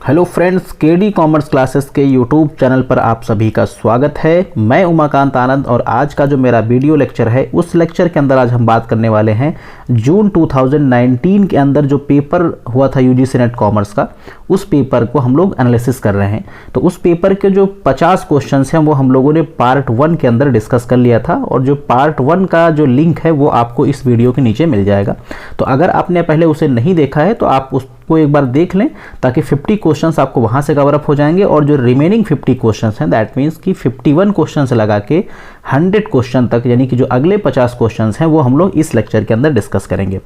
Hello friends, KD commerce classes के YouTube channel पर आप सभी का स्वागत है। मैं उमाकांत आनंद और आज का जो मेरा वीडियो लेक्चर है उस लेक्चर के अंदर आज हम बात करने वाले हैं जून 2019 के अंदर जो पेपर हुआ था यूजीसी नेट कॉमर्स का, उस पेपर को हम लोग एनालिसिस कर रहे हैं। तो उस पेपर के जो 50 क्वेश्चन हैं वो हम लोगों ने पार्ट 1 के अंदर डिस्कस कर लिया था और जो पार्ट 1 का जो लिंक है वो आपको इस वीडियो के नीचे मिल जाएगा। तो अगर आपने पहले उसे नहीं देखा है तो आप उसको एक बार देख लें ताकि 50 क्वेश्चंस आपको वहां से कवर अप हो जाएंगे और जो रिमेनिंग 50 क्वेश्चंस हैं दैट मीन्स कि 51 क्वेश्चन से लगा के 100 क्वेश्चन तक, यानी कि जो अगले 50 क्वेश्चंस हैं वो हम लोग इस लेक्चर के अंदर डिस्कस करेंगे।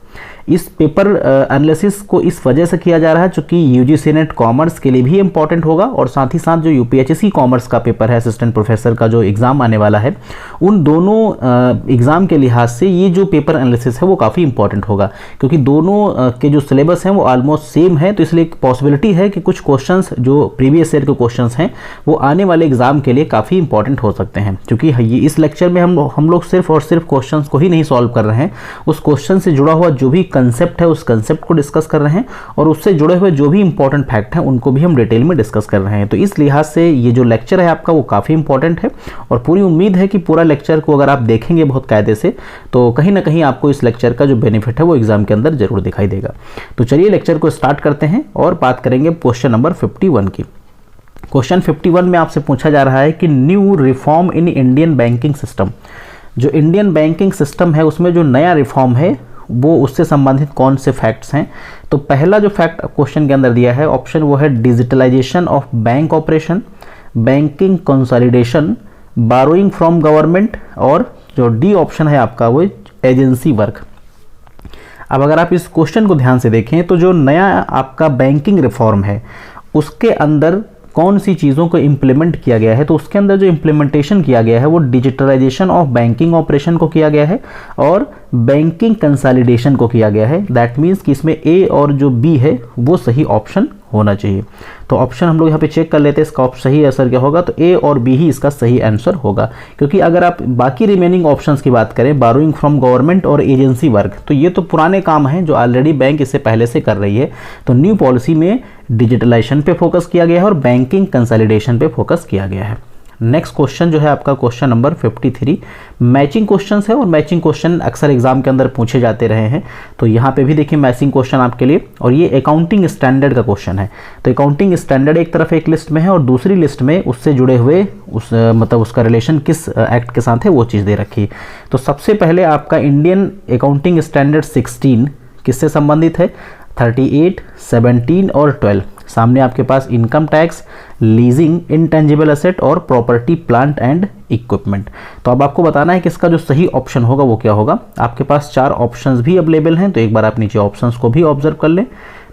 इस पेपर एनालिसिस को इस वजह से किया जा रहा है क्योंकि यूजीसी नेट कॉमर्स के लिए भी इंपॉर्टेंट होगा और साथ ही साथ जो यूपीएचएससी कॉमर्स का पेपर है, असिस्टेंट प्रोफेसर का जो एग्जाम आने वाला है, उन दोनों एग्जाम के लिहाज से ये जो पेपर एनालिसिस है वो काफ़ी इंपॉर्टेंट होगा क्योंकि दोनों के जो सिलेबस हैं वो ऑलमोस्ट सेम है। तो इसलिए पॉसिबिलिटी है कि कुछ क्वेश्चंस जो प्रीवियस ईयर के क्वेश्चंस हैं वो आने वाले एग्जाम के लिए काफ़ी इंपॉर्टेंट हो सकते हैं। क्योंकि ये इस लेक्चर में हम लोग सिर्फ और सिर्फ क्वेश्चंस को ही नहीं सॉल्व कर रहे हैं, उस क्वेश्चन से जुड़ा हुआ जो भी कंसेप्ट है उस कंसेप्ट को डिस्कस कर रहे हैं और उससे जुड़े हुए जो भी इंपॉर्टेंट फैक्ट हैं उनको भी हम डिटेल में डिस्कस कर रहे हैं। तो इस लिहाज से ये जो लेक्चर है आपका वो काफ़ी इंपॉर्टेंट है और पूरी उम्मीद है कि पूरा लेक्चर को अगर आप देखेंगे बहुत कायदे से तो कहीं ना कहीं आपको इस लेक्चर का जो बेनिफिट है वो एग्जाम के अंदर जरूर दिखाई देगा। तो चलिए लेक्चर को स्टार्ट करते हैं और बात करेंगे क्वेश्चन नंबर 51 की। क्वेश्चन 51 में आपसे पूछा जा रहा है कि new reform in Indian banking system, जो इंडियन बैंकिंग सिस्टम है उसमें जो नया रिफॉर्म है वो उससे संबंधित कौन से फैक्ट्स हैं। तो पहला जो फैक्ट क्वेश्चन के अंदर दिया है ऑप्शन वो है digitalisation of bank operation, banking consolidation, borrowing from government और जो डी ऑप्शन है आपका वो एजेंसी वर्क। अब अगर आप इस क्वेश्चन को ध्यान से देखें तो जो नया आपका बैंकिंग रिफॉर्म है उसके अंदर कौन सी चीज़ों को इम्प्लीमेंट किया गया है, तो उसके अंदर जो इम्प्लीमेंटेशन किया गया है वो डिजिटलाइजेशन ऑफ बैंकिंग ऑपरेशन को किया गया है और बैंकिंग कंसोलिडेशन को किया गया है। दैट मीन्स कि इसमें ए और जो बी है वो सही ऑप्शन होना चाहिए। तो ऑप्शन हम लोग यहाँ पे चेक कर लेते हैं इसका सही आंसर क्या होगा। तो ए और बी ही इसका सही आंसर होगा क्योंकि अगर आप बाकी रिमेनिंग ऑप्शंस की बात करें, बारोइंग फ्रॉम गवर्नमेंट और एजेंसी वर्क, तो ये तो पुराने काम हैं जो ऑलरेडी बैंक इससे पहले से कर रही है। तो न्यू पॉलिसी में डिजिटलाइजेशन पे फोकस किया गया है और बैंकिंग कंसोलिडेशन पे फोकस किया गया है। नेक्स्ट क्वेश्चन जो है आपका क्वेश्चन नंबर 53 मैचिंग क्वेश्चन है और मैचिंग क्वेश्चन अक्सर एग्जाम के अंदर पूछे जाते रहे हैं। तो यहाँ पे भी देखिए मैचिंग क्वेश्चन आपके लिए, और ये अकाउंटिंग स्टैंडर्ड का क्वेश्चन है। तो अकाउंटिंग स्टैंडर्ड एक तरफ एक लिस्ट में है और दूसरी लिस्ट में उससे जुड़े हुए मतलब उसका रिलेशन किस एक्ट के साथ है वो चीज़ दे रखी। तो सबसे पहले आपका इंडियन अकाउंटिंग स्टैंडर्ड 16 किससे संबंधित है, 38, 17 और 12। सामने आपके पास income tax, leasing, intangible asset और प्रॉपर्टी, प्लांट एंड इक्विपमेंट। तो अब आपको बताना है कि इसका जो सही ऑप्शन होगा वो क्या होगा। आपके पास 4 ऑप्शंस भी अवेलेबल हैं, तो एक बार आप नीचे ऑप्शंस को भी ऑब्जर्व कर लें।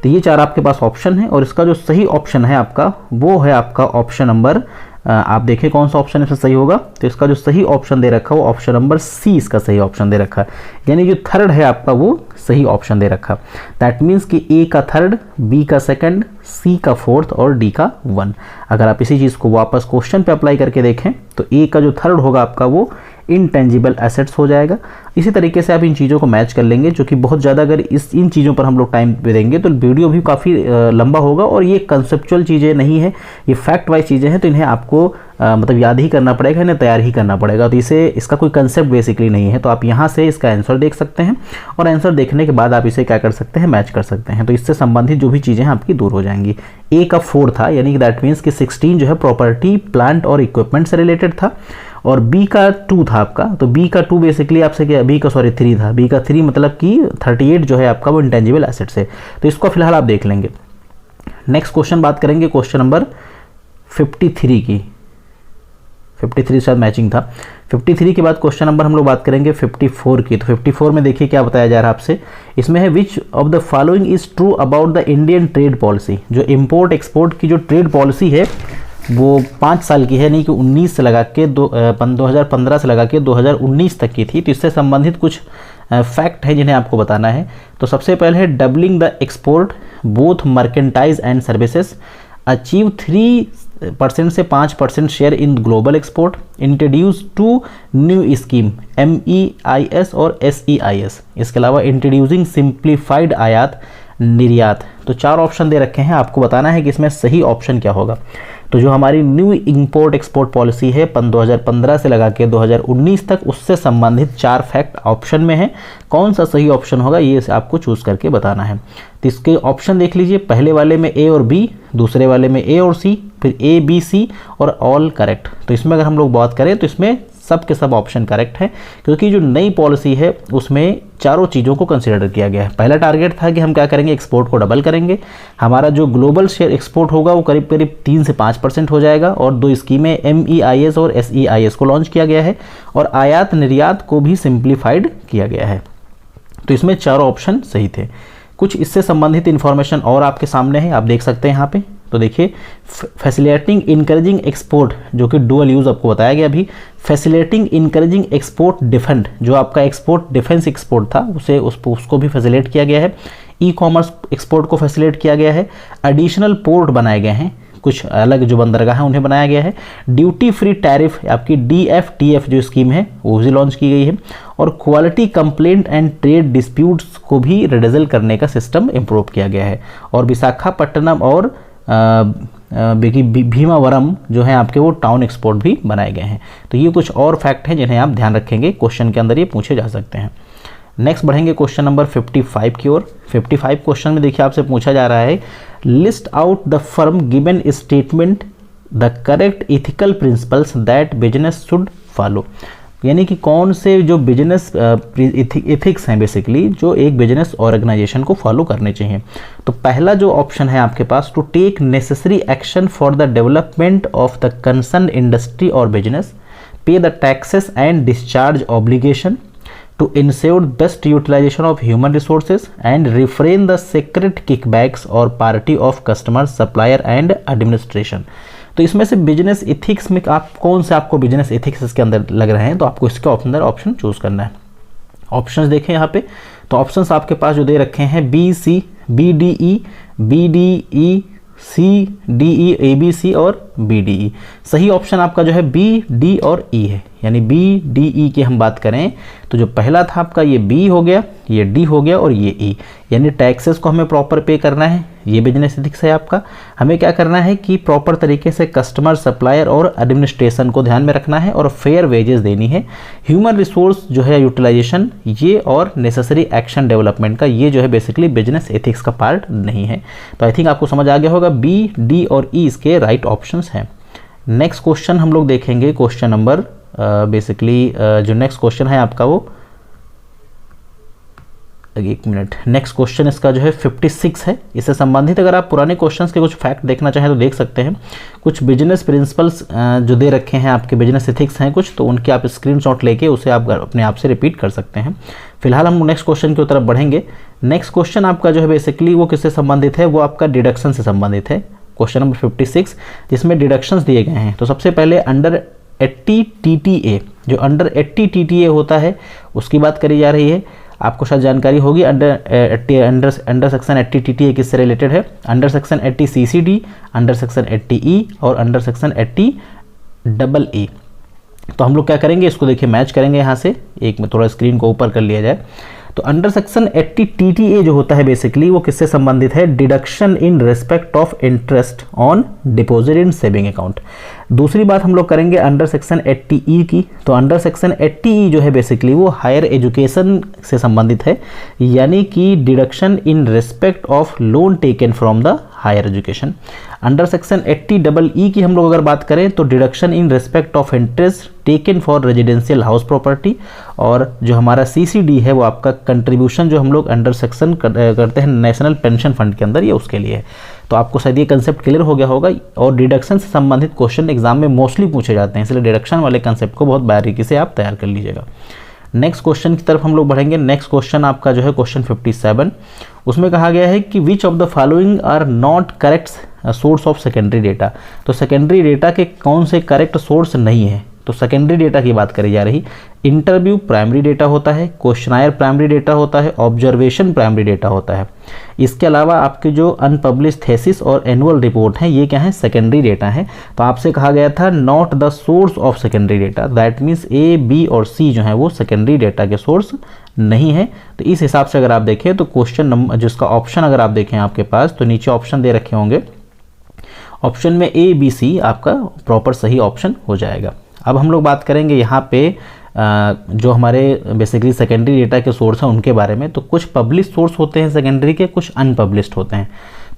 तो ये 4 आपके पास ऑप्शन है और इसका जो सही ऑप्शन है आपका वो है आपका ऑप्शन नंबर, आप देखें कौन सा ऑप्शन इसमें सही होगा। तो इसका जो सही ऑप्शन दे रखा है वो ऑप्शन नंबर सी इसका सही ऑप्शन दे रखा है, यानी जो थर्ड है आपका वो सही ऑप्शन दे रखा। दैट मीन्स कि ए का थर्ड, बी का सेकंड, सी का फोर्थ और डी का 1। अगर आप इसी चीज़ को वापस क्वेश्चन पे अप्लाई करके देखें तो ए का जो थर्ड होगा आपका वो इंटेंजिबल एसेट्स हो जाएगा। इसी तरीके से आप इन चीज़ों को मैच कर लेंगे, जो कि बहुत ज़्यादा अगर इन चीज़ों पर हम लोग टाइम दे देंगे तो वीडियो भी काफ़ी लंबा होगा और ये कंसेप्चुअल चीज़ें नहीं है, ये फैक्ट वाइज चीज़ें हैं। तो इन्हें आपको मतलब याद ही करना पड़ेगा, इन्हें तैयार ही करना पड़ेगा। तो इसका कोई कंसेप्ट बेसिकली नहीं है। तो आप यहाँ से इसका आंसर देख सकते हैं और आंसर देखने के बाद आप इसे क्या कर सकते हैं, मैच कर सकते हैं। तो इससे संबंधित जो भी चीज़ें हैं आपकी दूर हो जाएंगी। ए का 4 था, यानी कि दैट मीन्स कि 16 जो है प्रॉपर्टी, प्लांट और इक्विपमेंट से रिलेटेड था और बी का 2 था आपका। तो बी का 2 बेसिकली आपसे क्या, बी का 3 था। बी का 3 मतलब कि 38 जो है आपका वो इंटेंजिबल एसेट से। तो इसको फिलहाल आप देख लेंगे। नेक्स्ट क्वेश्चन बात करेंगे क्वेश्चन नंबर 53 की। 53 शायद मैचिंग था। 53 के बाद क्वेश्चन नंबर हम लोग बात करेंगे 54 की। तो 54 में देखिए क्या बताया जा रहा है आपसे। इसमें है which of the following is true about the Indian trade policy. जो इम्पोर्ट एक्सपोर्ट की जो ट्रेड पॉलिसी है वो 5 साल की है, नहीं कि 19 से लगा के 2015 से लगा के 2019 तक की थी। तो इससे संबंधित कुछ फैक्ट है जिन्हें आपको बताना है। तो सबसे पहले है doubling the export both merchandise and services, achieve 3% से 5% share in global export, introduce 2 new scheme MEIS और SEIS। इसके अलावा इंट्रोड्यूसिंग सिंप्लीफाइड आयात निर्यात। तो 4 ऑप्शन दे रखे हैं, आपको बताना है कि इसमें सही ऑप्शन क्या होगा। तो जो हमारी न्यू इंपोर्ट एक्सपोर्ट पॉलिसी है 2015 से लगा के 2019 तक, उससे संबंधित 4 फैक्ट ऑप्शन में है। कौन सा सही ऑप्शन होगा ये आपको चूज़ करके बताना है। तो इसके ऑप्शन देख लीजिए, पहले वाले में ए और बी, दूसरे वाले में ए और सी, फिर ए बी सी और ऑल करेक्ट। तो इसमें अगर हम लोग बात करें तो इसमें सब के सब ऑप्शन करेक्ट है, क्योंकि जो नई पॉलिसी है उसमें चारों चीज़ों को कंसिडर किया गया है। पहला टारगेट था कि हम क्या करेंगे, एक्सपोर्ट को डबल करेंगे। हमारा जो ग्लोबल शेयर एक्सपोर्ट होगा वो करीब करीब 3 से 5% हो जाएगा। और 2 स्कीमें MEIS और SEIS को लॉन्च किया गया है, और आयात निर्यात को भी सिंप्लीफाइड किया गया है। तो इसमें चारों ऑप्शन सही थे। कुछ इससे संबंधित इन्फॉर्मेशन और आपके सामने है, आप देख सकते हैं यहाँ पे। तो देखिए, फैसिलिटेटिंग इनकरेजिंग एक्सपोर्ट, जो कि डुअल यूज़ आपको बताया गया अभी। फैसिलिटेटिंग इनकरेजिंग एक्सपोर्ट डिफेंड, जो आपका एक्सपोर्ट डिफेंस एक्सपोर्ट था उसको भी फैसिलिटेट किया गया है। ई कॉमर्स एक्सपोर्ट को फैसिलिटेट किया गया है। एडिशनल पोर्ट बनाए गए हैं, कुछ अलग जो बंदरगाह हैं उन्हें बनाया गया है। ड्यूटी फ्री टैरिफ आपकी DFTF जो स्कीम है वो भी लॉन्च की गई है। और quality complaint and trade disputes को भी रिडजल करने का सिस्टम इम्प्रूव किया गया है। और विशाखापट्टनम और भीमावरम जो है आपके, वो टाउन एक्सपोर्ट भी बनाए गए हैं। तो ये कुछ और फैक्ट हैं जिन्हें आप ध्यान रखेंगे, क्वेश्चन के अंदर ये पूछे जा सकते हैं। नेक्स्ट बढ़ेंगे क्वेश्चन नंबर 55 की ओर। 55 क्वेश्चन में देखिए आपसे पूछा जा रहा है, list out the firm given statement the correct ethical principles that business should follow. यानी कि कौन से जो बिजनेस इथिक्स हैं बेसिकली, जो एक बिजनेस ऑर्गेनाइजेशन को फॉलो करने चाहिए। तो पहला जो ऑप्शन है आपके पास, to take necessary action for the development of the concern industry और business, pay the taxes and discharge obligation, to ensure best utilization of human resources and refrain the secret kickbacks or party of customer, supplier and administration। तो इसमें से business ethics में आप कौन से आपको business ethics इसके अंदर लग रहे हैं, तो आपको इसके अंदर ऑप्शन चूज करना है। ऑप्शंस देखें यहाँ पे, तो ऑप्शंस आपके पास जो दे रखे हैं BC, BDE, BDE, CDE, ABC और BDE। सही ऑप्शन आपका जो है B, D और E है। यानी BDE की हम बात करें तो जो पहला था आपका ये B हो गया, ये D हो गया और ये E। यानी टैक्सेस को हमें प्रॉपर पे करना है, ये बिजनेस एथिक्स है आपका। हमें क्या करना है कि प्रॉपर तरीके से कस्टमर, सप्लायर और एडमिनिस्ट्रेशन को ध्यान में रखना है और फेयर वेजेस देनी है। ह्यूमन रिसोर्स जो है यूटिलाइजेशन, ये और नेसेसरी एक्शन डेवलपमेंट का, ये जो है बेसिकली बिजनेस एथिक्स का पार्ट नहीं है। तो आई थिंक आपको समझ आ गया होगा, B, D और E इसके राइट ऑप्शंस हैं। नेक्स्ट क्वेश्चन हम लोग देखेंगे, क्वेश्चन नंबर बेसिकली जो नेक्स्ट क्वेश्चन है आपका वो, एक मिनट, नेक्स्ट क्वेश्चन इसका जो है 56 है। इससे संबंधित अगर आप पुराने क्वेश्चंस के कुछ फैक्ट देखना चाहें तो देख सकते हैं। कुछ बिजनेस प्रिंसिपल्स जो दे रखे हैं आपके, बिजनेस एथिक्स हैं कुछ, तो उनके आप स्क्रीनशॉट लेके उसे आप अपने आप से रिपीट कर सकते हैं। फिलहाल हम नेक्स्ट क्वेश्चन की तरफ बढ़ेंगे। नेक्स्ट क्वेश्चन आपका जो है बेसिकली वो किससे संबंधित है, वो आपका डिडक्शन से संबंधित है। क्वेश्चन नंबर 56 जिसमें डिडक्शंस दिए गए हैं। तो सबसे पहले अंडर 80 TTA, जो अंडर 80 TTA होता है उसकी बात करी जा रही है। आपको शायद जानकारी होगी अंडर सेक्शन 80 TTA किससे रिलेटेड है। Under section 80 CCD, under section 80 E और अंडर सेक्शन 80 EE। तो हम लोग क्या करेंगे, इसको देखिए मैच करेंगे यहाँ से, एक में थोड़ा स्क्रीन को ऊपर कर लिया जाए। तो अंडर सेक्शन 80 TTA जो होता है बेसिकली वो किससे संबंधित है, deduction in respect of interest on deposit in saving account. दूसरी बात हम लोग करेंगे अंडर सेक्शन 80 E की। तो अंडर सेक्शन 80 E जो है बेसिकली वो हायर एजुकेशन से संबंधित है, यानी कि deduction in respect of loan taken from the higher education. Under section 80EE की हम लोग अगर बात करें तो deduction in respect of interest taken for residential house property. और जो हमारा CCD है वो आपका कंट्रीब्यूशन जो हम लोग अंडर सेक्शन करते हैं नेशनल पेंशन फंड के अंदर, ये उसके लिए है। तो आपको शायद ये कंसेप्ट क्लियर हो गया होगा। और डिडक्शन से संबंधित क्वेश्चन एग्जाम में मोस्टली पूछे जाते हैं, इसलिए डिडक्शन वाले कंसेप्ट को बहुत बारीकी से आप तैयार कर लीजिएगा। नेक्स्ट क्वेश्चन की तरफ हम लोग बढ़ेंगे। नेक्स्ट क्वेश्चन आपका जो है क्वेश्चन 57, उसमें कहा गया है कि which of the following are not correct source of secondary data. तो सेकेंडरी डेटा के कौन से करेक्ट सोर्स नहीं है, तो सेकेंडरी डेटा की बात करी जा रही। इंटरव्यू प्राइमरी डेटा होता है, क्वेश्चनायर प्राइमरी डेटा होता है, ऑब्जर्वेशन प्राइमरी डेटा होता है। इसके अलावा आपके जो अनपब्लिश थेसिस और एनुअल रिपोर्ट हैं ये क्या है, सेकेंडरी डेटा है। तो आपसे कहा गया था not the source of secondary data, that means A, B और सी जो है वो सेकेंडरी डेटा के सोर्स नहीं है। तो इस हिसाब से अगर आप देखें तो क्वेश्चन नंबर जिसका ऑप्शन अगर आप देखें आपके पास तो नीचे ऑप्शन दे रखे होंगे, ऑप्शन में ए, बी, सी आपका प्रॉपर सही ऑप्शन हो जाएगा। अब हम लोग बात करेंगे यहाँ पे जो हमारे बेसिकली सेकेंडरी डेटा के सोर्स हैं उनके बारे में। तो कुछ पब्लिश सोर्स होते हैं सेकेंडरी के, कुछ अनपब्लिश्ड होते हैं।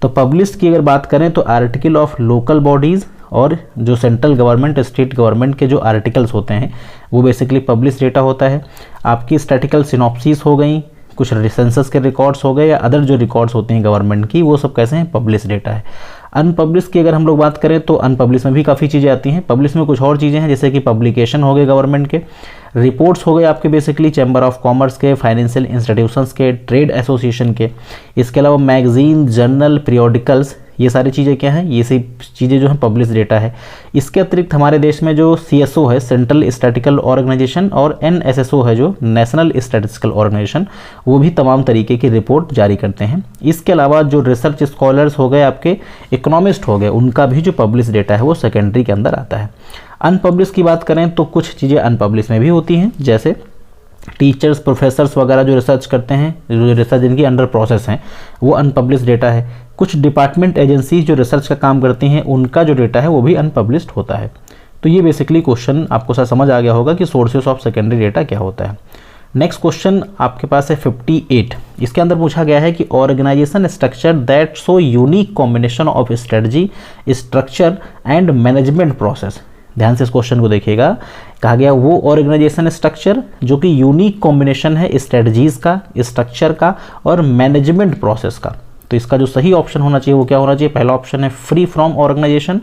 तो पब्लिश की अगर बात करें तो आर्टिकल ऑफ लोकल बॉडीज़ और जो सेंट्रल गवर्नमेंट, स्टेट गवर्नमेंट के जो आर्टिकल्स होते हैं वो बेसिकली पब्लिश डेटा होता है। आपकी स्टैटिकल सिनॉप्सिस हो गई, कुछ सेंसस के रिकॉर्ड्स हो गए या अदर जो रिकॉर्ड्स होते हैं गवर्नमेंट की, वो सब कैसे हैं, पब्लिश डेटा है। अनपब्लिश की अगर हम लोग बात करें तो अनपब्लिश में भी काफ़ी चीज़ें आती हैं। पब्लिश में कुछ और चीज़ें हैं जैसे कि पब्लिकेशन हो गए गवर्नमेंट के, रिपोर्ट्स हो गए आपके बेसिकली चैम्बर ऑफ कॉमर्स के, फाइनेंशियल इंस्टीट्यूशंस के, ट्रेड एसोसिएशन के। इसके अलावा मैगजीन, जर्नल, पीरियोडिकल्स, ये सारी चीज़ें क्या हैं, ये सब चीज़ें जो हैं पब्लिश डेटा है। इसके अतिरिक्त हमारे देश में जो CSO है, सेंट्रल स्टैटिस्टिकल ऑर्गेनाइजेशन, और NSSO है जो नेशनल स्टैटिस्टिकल ऑर्गेनाइजेशन, वो भी तमाम तरीके की रिपोर्ट जारी करते हैं। इसके अलावा जो रिसर्च स्कॉलर्स हो गए, आपके इकोनॉमिस्ट हो गए, उनका भी जो पब्लिश डेटा है वो सेकेंडरी के अंदर आता है। अनपब्लिश की बात करें तो कुछ चीज़ें अनपब्लिश में भी होती हैं, जैसे टीचर्स, प्रोफेसर्स वगैरह जो रिसर्च करते हैं, जो रिसर्च जिनकी अंडर प्रोसेस हैं, वो अनपब्लिश डेटा है। कुछ डिपार्टमेंट एजेंसीज जो रिसर्च का काम करती हैं उनका जो डेटा है वो भी अनपब्लिश्ड होता है। तो ये बेसिकली क्वेश्चन आपको शायद समझ आ गया होगा कि सोर्सेस ऑफ सेकेंडरी डेटा क्या होता है। नेक्स्ट क्वेश्चन आपके पास है 58। इसके अंदर पूछा गया है कि organisation structure that so unique combination of strategy, structure and management process. ध्यान से इस क्वेश्चन को देखिएगा। कहा गया वो ऑर्गेनाइजेशन स्ट्रक्चर जो कि यूनिक कॉम्बिनेशन है स्ट्रेटजीज का, स्ट्रक्चर का और मैनेजमेंट प्रोसेस का। तो इसका जो सही ऑप्शन होना चाहिए वो क्या होना चाहिए, पहला ऑप्शन है free from organisation,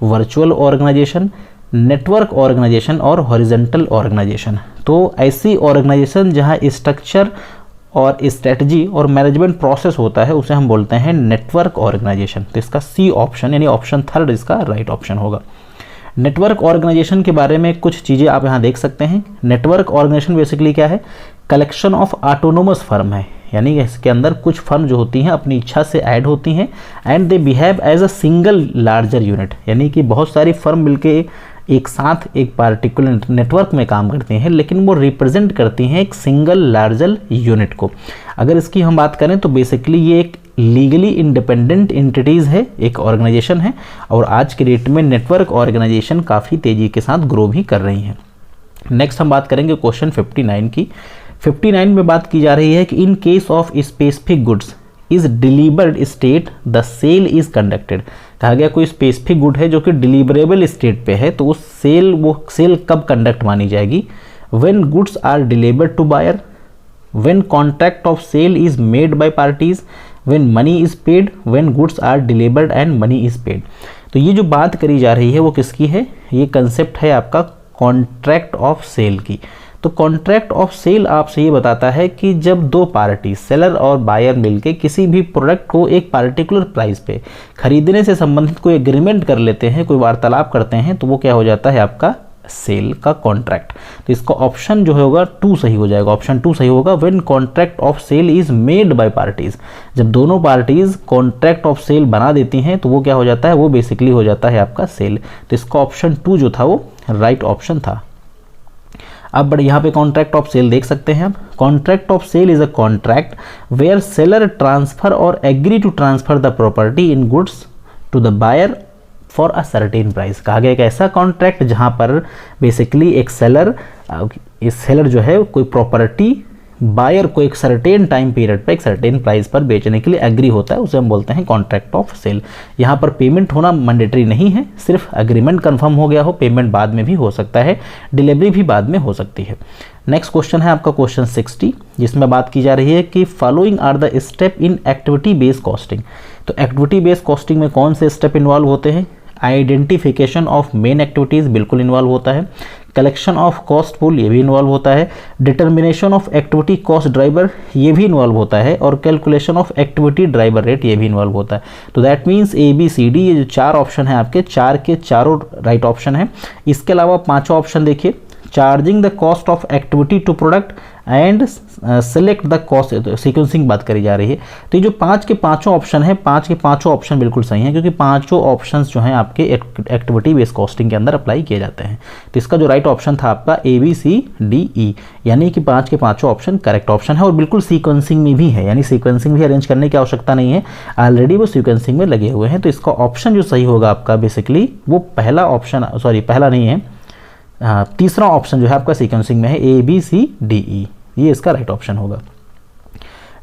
virtual organisation, network organisation और हॉरिजॉन्टल ऑर्गेनाइजेशन। तो ऐसी ऑर्गेनाइजेशन जहां स्ट्रक्चर और स्ट्रेटजी और मैनेजमेंट प्रोसेस होता है उसे हम बोलते हैं नेटवर्क ऑर्गेनाइजेशन। तो इसका सी ऑप्शन यानी ऑप्शन थर्ड इसका राइट ऑप्शन होगा। नेटवर्क ऑर्गेनाइजेशन के बारे में कुछ चीज़ें आप यहाँ देख सकते हैं। नेटवर्क ऑर्गेनाइजेशन बेसिकली क्या है, कलेक्शन ऑफ ऑटोनोमस फर्म है, यानी इसके अंदर कुछ फर्म जो होती हैं अपनी इच्छा से ऐड होती हैं and they behave as a single larger unit, यानी कि बहुत सारी फर्म मिलके एक साथ एक पार्टिकुलर नेटवर्क में काम करती हैं लेकिन वो रिप्रेजेंट करती हैं एक सिंगल लार्जर यूनिट को। अगर इसकी हम बात करें तो बेसिकली ये एक लीगली इंडिपेंडेंट एंटिटीज़ है, एक ऑर्गेनाइजेशन है, और आज के डेट में नेटवर्क ऑर्गेनाइजेशन काफ़ी तेज़ी के साथ ग्रो भी कर रही हैं। नेक्स्ट हम बात करेंगे क्वेश्चन 59 की। 59 में बात की जा रही है कि in case of specific goods is delivered state the sale is conducted. कहा गया कोई स्पेसिफिक गुड है जो कि डिलीवरेबल स्टेट पे है तो वो सेल कब कंडक्ट मानी जाएगी, when goods are delivered to buyer, when contract of sale is made by parties, when money is paid, when goods are delivered and money is paid. तो ये जो बात करी जा रही है वो किसकी है, ये कंसेप्ट है आपका कॉन्ट्रैक्ट ऑफ सेल की। तो कॉन्ट्रैक्ट ऑफ सेल आपसे ये बताता है कि जब दो पार्टी सेलर और बायर मिलके किसी भी प्रोडक्ट को एक पार्टिकुलर प्राइस पे खरीदने से संबंधित कोई एग्रीमेंट कर लेते हैं, कोई वार्तालाप करते हैं, तो वो क्या हो जाता है आपका सेल का कॉन्ट्रैक्ट। तो इसका ऑप्शन जो होगा 2 सही हो जाएगा, ऑप्शन 2 सही होगा। When contract of sale is made by parties, जब दोनों पार्टीज कॉन्ट्रैक्ट ऑफ सेल बना देती हैं तो वो क्या हो जाता है, वो बेसिकली हो जाता है आपका सेल। तो इसका ऑप्शन 2 जो था वो राइट ऑप्शन था। अब बड़े यहाँ पे कॉन्ट्रैक्ट ऑफ सेल देख सकते हैं आप। Contract of sale is a contract where seller transfer or agree to transfer the property in goods to the buyer for a certain price. कहा गया एक ऐसा कॉन्ट्रैक्ट जहाँ पर बेसिकली एक सेलर जो है कोई प्रॉपर्टी बायर को एक सर्टेन टाइम पीरियड पर एक सर्टेन प्राइस पर बेचने के लिए एग्री होता है, उसे हम बोलते हैं कॉन्ट्रैक्ट ऑफ सेल। यहाँ पर पेमेंट होना मैंडेटरी नहीं है, सिर्फ एग्रीमेंट कंफर्म हो गया हो, पेमेंट बाद में भी हो सकता है, डिलीवरी भी बाद में हो सकती है। नेक्स्ट क्वेश्चन है आपका क्वेश्चन 60, जिसमें बात की जा रही है कि following are the step in activity based costing. तो एक्टिविटी बेस्ड कॉस्टिंग में कौन से स्टेप इन्वॉल्व होते हैं, आइडेंटिफिकेशन ऑफ मेन एक्टिविटीज़ बिल्कुल इन्वॉल्व होता है, कलेक्शन ऑफ कॉस्ट पूल ये भी इन्वॉल्व होता है, determination of activity cost driver ये भी इन्वॉल्व होता है, और calculation of activity driver rate ये भी इन्वॉल्व होता है। तो that means A B C D ये जो 4 ऑप्शन है आपके, 4 के चारों राइट ऑप्शन है। इसके अलावा 5वां ऑप्शन देखिए, charging the cost of activity to product and select the cost, sequencing बात करी जा रही है। तो ये जो 5 के पाँचों ऑप्शन है, 5 के पाँचों ऑप्शन बिल्कुल सही हैं, क्योंकि पाँचों ऑप्शंस जो हैं आपके एक्टिविटी बेस्ड कॉस्टिंग के अंदर अप्लाई किए जाते हैं। तो इसका जो राइट ऑप्शन था आपका ए बी सी डी ई, यानी कि 5 के पाँचों ऑप्शन करेक्ट ऑप्शन है, और बिल्कुल सीक्वेंसिंग में भी है, यानी सीक्वेंसिंग भी अरेंज करने की आवश्यकता नहीं है, ऑलरेडी वो सीक्वेंसिंग में लगे हुए हैं। तो इसका ऑप्शन जो सही होगा आपका बेसिकली वो पहला ऑप्शन, सॉरी पहला नहीं है, तीसरा ऑप्शन जो है आपका सीक्वेंसिंग में है, A B C D E, ये इसका राइट ऑप्शन होगा।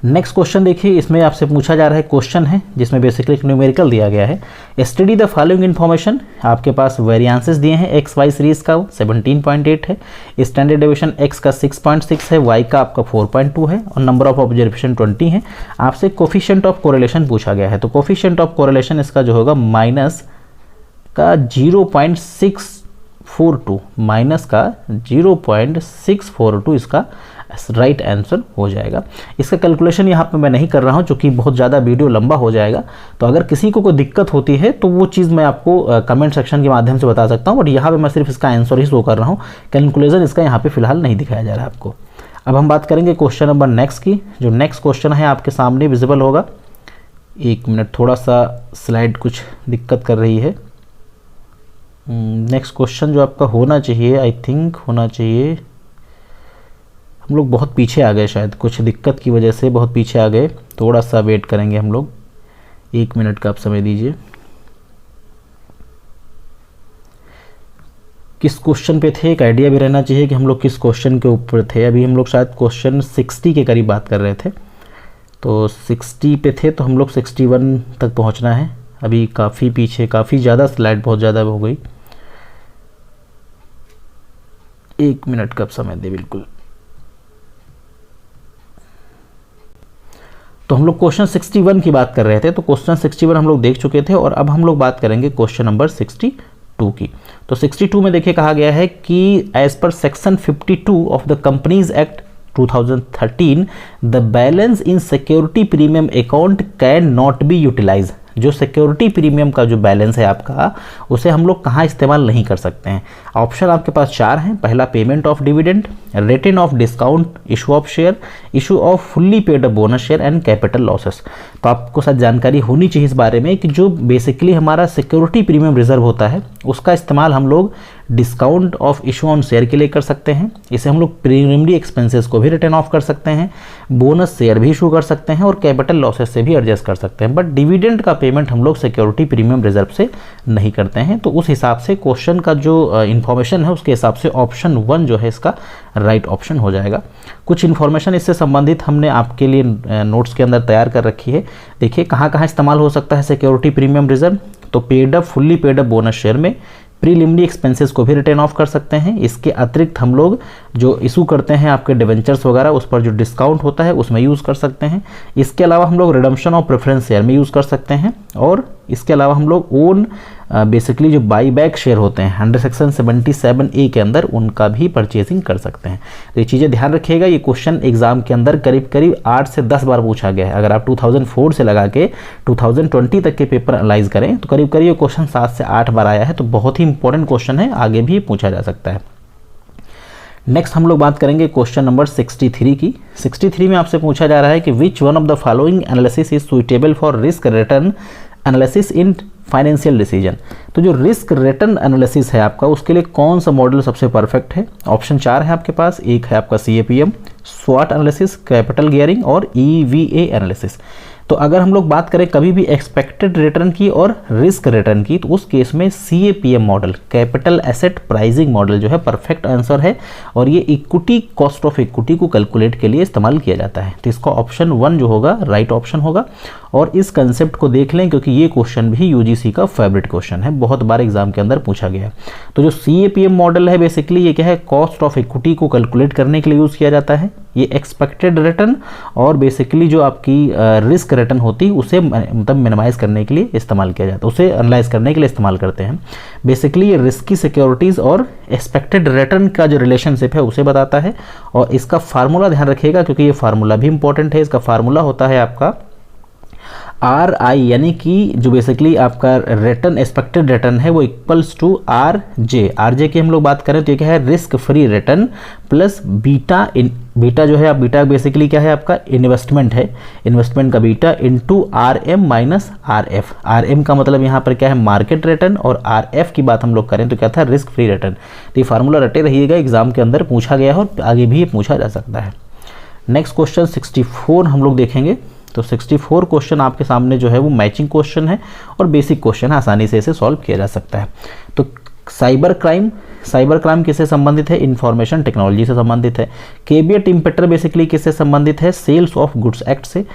नेक्स्ट क्वेश्चन देखिए, इसमें आपसे पूछा जा रहा है, क्वेश्चन है जिसमें बेसिकली एक न्यूमेरिकल दिया गया है। स्टडी द फॉलोइंग इन्फॉर्मेशन, आपके पास वेरिएंसेस दिए हैं, एक्स वाई सीरीज का 17.8 है, स्टैंडर्ड डेविएशन एक्स का 6.6 है, वाई का आपका 4.2 है, और नंबर ऑफ ऑब्जर्वेशन 20 है। आपसे कोफिशिएंट ऑफ कोरिलेशन पूछा गया है, तो कोफिशिएंट ऑफ कोरिलेशन इसका जो होगा माइनस का 0.642, माइनस का 0.642 इसका राइट आंसर हो जाएगा। इसका कैलकुलेशन यहाँ पे मैं नहीं कर रहा हूँ, क्योंकि बहुत ज़्यादा वीडियो लंबा हो जाएगा। तो अगर किसी को कोई दिक्कत होती है तो वो चीज़ मैं आपको कमेंट सेक्शन के माध्यम से बता सकता हूँ, बट यहाँ पे मैं सिर्फ इसका आंसर ही शो कर रहा हूँ, कैलकुलेशन इसका यहाँ पे फिलहाल नहीं दिखाया जा रहा है आपको। अब हम बात करेंगे क्वेश्चन नंबर नेक्स्ट की। जो नेक्स्ट क्वेश्चन है आपके सामने विजिबल होगा, 1 मिनट, थोड़ा सा स्लाइड कुछ दिक्कत कर रही है। नेक्स्ट क्वेश्चन जो आपका होना चाहिए, आई थिंक होना चाहिए, हम लोग बहुत पीछे आ गए, शायद कुछ दिक्कत की वजह से बहुत पीछे आ गए, थोड़ा सा वेट करेंगे हम लोग, 1 मिनट का आप समय दीजिए। किस क्वेश्चन पे थे, एक आइडिया भी रहना चाहिए कि हम लोग किस क्वेश्चन के ऊपर थे। अभी हम लोग शायद क्वेश्चन 60 के करीब बात कर रहे थे, तो 60 पे थे, तो हम लोग 61 तक पहुंचना है। अभी काफ़ी पीछे, काफ़ी ज़्यादा स्लाइड बहुत ज़्यादा हो गई, 1 मिनट का समय दे बिल्कुल। तो हम लोग क्वेश्चन 61 की बात कर रहे थे, तो क्वेश्चन 61 हम लोग देख चुके थे, और अब हम लोग बात करेंगे क्वेश्चन नंबर 62 की। तो 62 में देखिए कहा गया है कि as per section 52 of the companies act 2013 the balance in security premium account can not be utilise. जो सिक्योरिटी प्रीमियम का जो बैलेंस है आपका, उसे हम लोग कहाँ इस्तेमाल नहीं कर सकते हैं। ऑप्शन आपके पास 4 हैं। पहला, payment of dividend, return of discount, issue of share, issue off fully paid bonus share and capital losses. तो आपको शायद जानकारी होनी चाहिए इस बारे में कि जो बेसिकली हमारा सिक्योरिटी प्रीमियम रिजर्व होता है, उसका इस्तेमाल हम लोग discount of issue on share के लिए कर सकते हैं। इसे हम लोग प्रीलिमिनरी एक्सपेंसेस को भी रिटर्न ऑफ कर सकते हैं, बोनस शेयर भी इशू कर सकते हैं, और कैपिटल लॉसेस से भी एडजस्ट कर सकते हैं। बट डिविडेंड का पेमेंट हम लोग सिक्योरिटी प्रीमियम रिजर्व से नहीं करते हैं। तो उस हिसाब से क्वेश्चन का जो इन्फॉर्मेशन है उसके हिसाब से ऑप्शन 1 जो है इसका राइट ऑप्शन हो जाएगा। कुछ इन्फॉर्मेशन इससे संबंधित हमने आपके लिए नोट्स के अंदर तैयार कर रखी है। देखिए कहाँ कहाँ इस्तेमाल हो सकता है सिक्योरिटी प्रीमियम रिजर्व। तो paid up, fully paid up bonus share में प्रीलिमिनरी एक्सपेंसेस को भी रिटर्न ऑफ कर सकते हैं। इसके अतिरिक्त हम लोग जो इशू करते हैं आपके डिवेंचर्स वगैरह, उस पर जो डिस्काउंट होता है उसमें यूज़ कर सकते हैं। इसके अलावा हम लोग रिडम्पशन ऑफ प्रेफरेंस शेयर में यूज़ कर सकते हैं, और इसके अलावा हम लोग ओन बेसिकली जो बाई बैक शेयर होते हैं अंडर सेक्शन 77A के अंदर, उनका भी परचेजिंग कर सकते हैं। तो ये चीज़ें ध्यान रखिएगा। ये क्वेश्चन एग्जाम के अंदर करीब करीब 8 से 10 बार पूछा गया है। अगर आप 2004 से लगा के 2020 तक के पेपर एनालाइज करें तो करीब करीब ये क्वेश्चन 7 से 8 बार आया है। तो बहुत ही इंपॉर्टेंट क्वेश्चन है, आगे भी पूछा जा सकता है। नेक्स्ट हम लोग बात करेंगे क्वेश्चन नंबर 63 की। 63 में आपसे पूछा जा रहा है कि विच one of the following analysis is suitable for risk return analysis in financial decision. तो जो रिस्क रिटर्न एनालिसिस है आपका, उसके लिए कौन सा मॉडल सबसे परफेक्ट है। ऑप्शन 4 है आपके पास। एक है आपका CAPM, स्वॉट एनालिसिस, कैपिटल गियरिंग और EVA एनालिसिस। तो अगर हम लोग बात करें कभी भी एक्सपेक्टेड रिटर्न की और रिस्क रिटर्न की, तो उस केस में CAPM model, capital asset pricing model जो है परफेक्ट आंसर है, और ये इक्विटी, कॉस्ट ऑफ इक्विटी को कैलकुलेट के लिए इस्तेमाल किया जाता है। तो इसका ऑप्शन 1 जो होगा राइट ऑप्शन होगा। और इस कंसेप्ट को देख लें क्योंकि ये क्वेश्चन भी UGC का फेवरेट क्वेश्चन है, बहुत बार एग्जाम के अंदर पूछा गया है। तो जो CAPM मॉडल है बेसिकली ये क्या है, कॉस्ट ऑफ इक्विटी को कैलकुलेट करने के लिए यूज़ किया जाता है। ये एक्सपेक्टेड रिटर्न और बेसिकली जो आपकी रिस्क रिटर्न होती है उसे मतलब मिनिमाइज़ करने के लिए इस्तेमाल किया जाता है, उसे एनालाइज करने के लिए इस्तेमाल करते हैं। बेसिकली ये रिस्की सिक्योरिटीज़ और एक्सपेक्टेड रिटर्न का जो रिलेशनशिप है उसे बताता है। और इसका फार्मूला ध्यान रखिएगा क्योंकि ये फार्मूला भी इंपॉर्टेंट है। इसका फार्मूला होता है आपका RI, यानी कि जो बेसिकली आपका रिटर्न एक्सपेक्टेड रिटर्न है वो इक्वल्स टू RJ की हम लोग बात करें तो ये क्या है, risk free return plus beta. Beta जो है आप बीटा बेसिकली क्या है आपका इन्वेस्टमेंट है, इन्वेस्टमेंट का beta into RM minus RF। RM का मतलब यहाँ पर क्या है मार्केट रिटर्न और RF की बात हम लोग करें तो क्या था रिस्क फ्री रिटर्न। तो ये फार्मूला रटे रहिएगा, एग्जाम के अंदर पूछा गया है और आगे भी ये पूछा जा सकता है। नेक्स्ट क्वेश्चन 64 हम लोग देखेंगे। तो 64 क्वेश्चन आपके सामने जो है वो मैचिंग क्वेश्चन है और बेसिक क्वेश्चन है, आसानी से इसे सॉल्व किया जा सकता है। तो साइबर क्राइम किससे संबंधित है, इंफॉर्मेशन टेक्नोलॉजी से संबंधित है। केवियट इम्पेटर बेसिकली किससे संबंधित है, सेल्स ऑफ गुड्स एक्ट से।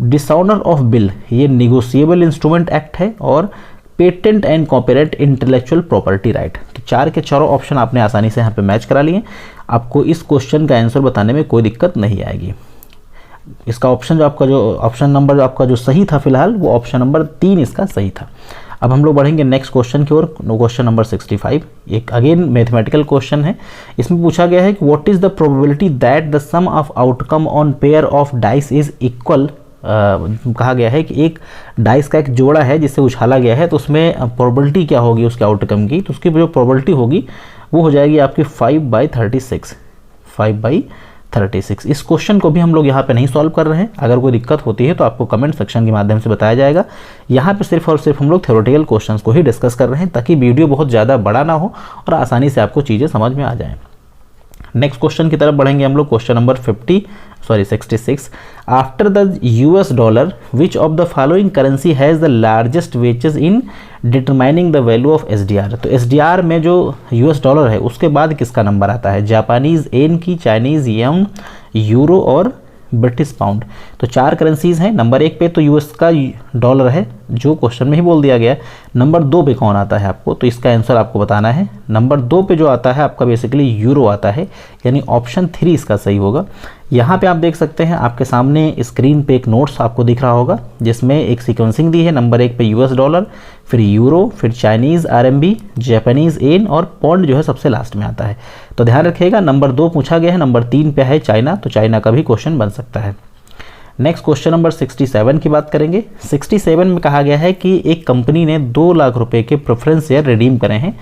डिसऑनर ऑफ बिल ये निगोशिएबल इंस्ट्रूमेंट एक्ट है। और patent and copyright intellectual property right. तो चार के चारों ऑप्शन आपने आसानी से यहाँ पे मैच करा लिए। आपको इस क्वेश्चन का आंसर बताने में कोई दिक्कत नहीं आएगी। इसका ऑप्शन ऑप्शन नंबर जो आपका जो सही था फिलहाल वो ऑप्शन नंबर 3 इसका सही था। अब हम लोग बढ़ेंगे नेक्स्ट क्वेश्चन की ओर। क्वेश्चन नंबर 65 एक अगेन मैथमेटिकल क्वेश्चन है। इसमें पूछा गया है कि what is the probability that the sum of outcome on pair of dice is equal. कहा गया है कि एक डाइस का एक जोड़ा है जिससे उछाला गया है तो उसमें प्रोबेबिलिटी क्या होगी उसके आउटकम की, तो उसकी जो प्रोबेबिलिटी होगी वो हो जाएगी आपकी 5/36। इस क्वेश्चन को भी हम लोग यहाँ पे नहीं सॉल्व कर रहे हैं। अगर कोई दिक्कत होती है तो आपको कमेंट सेक्शन के माध्यम से बताया जाएगा। यहाँ पे सिर्फ और सिर्फ हम लोग थ्योरेटिकल क्वेश्चंस को ही डिस्कस कर रहे हैं ताकि वीडियो बहुत ज़्यादा बड़ा ना हो और आसानी से आपको चीज़ें समझ में आ जाएं। नेक्स्ट क्वेश्चन की तरफ बढ़ेंगे हम लोग। Question number 66। After the US dollar which of the following currency has the largest wages in determining the value of SDR। तो SDR में जो US डॉलर है उसके बाद किसका नंबर आता है, जापानीज़ येन की, चाइनीज़ येन, यूरो और ब्रिटिश पाउंड। तो चार करेंसीज हैं। नंबर 1 पे तो US का डॉलर है जो क्वेश्चन में ही बोल दिया गया। नंबर 2 पे कौन आता है आपको, तो इसका आंसर आपको बताना है। नंबर 2 पे जो आता है आपका बेसिकली यूरो आता है, यानी ऑप्शन 3 इसका सही होगा। यहाँ पे आप देख सकते हैं आपके सामने स्क्रीन पे एक नोट्स आपको दिख रहा होगा जिसमें एक सीक्वेंसिंग दी है। नंबर 1 पे US डॉलर, फिर यूरो, फिर चाइनीज़ RMB, जापानीज़ येन और पौंड जो है सबसे लास्ट में आता है। तो ध्यान रखिएगा नंबर 2 पूछा गया है, नंबर 3 पे है चाइना, तो चाइना का भी क्वेश्चन बन सकता है। नेक्स्ट क्वेश्चन नंबर 67 की बात करेंगे। 67 में कहा गया है कि एक कंपनी ने 2 लाख रुपए के प्रेफरेंस शेयर रिडीम करे हैं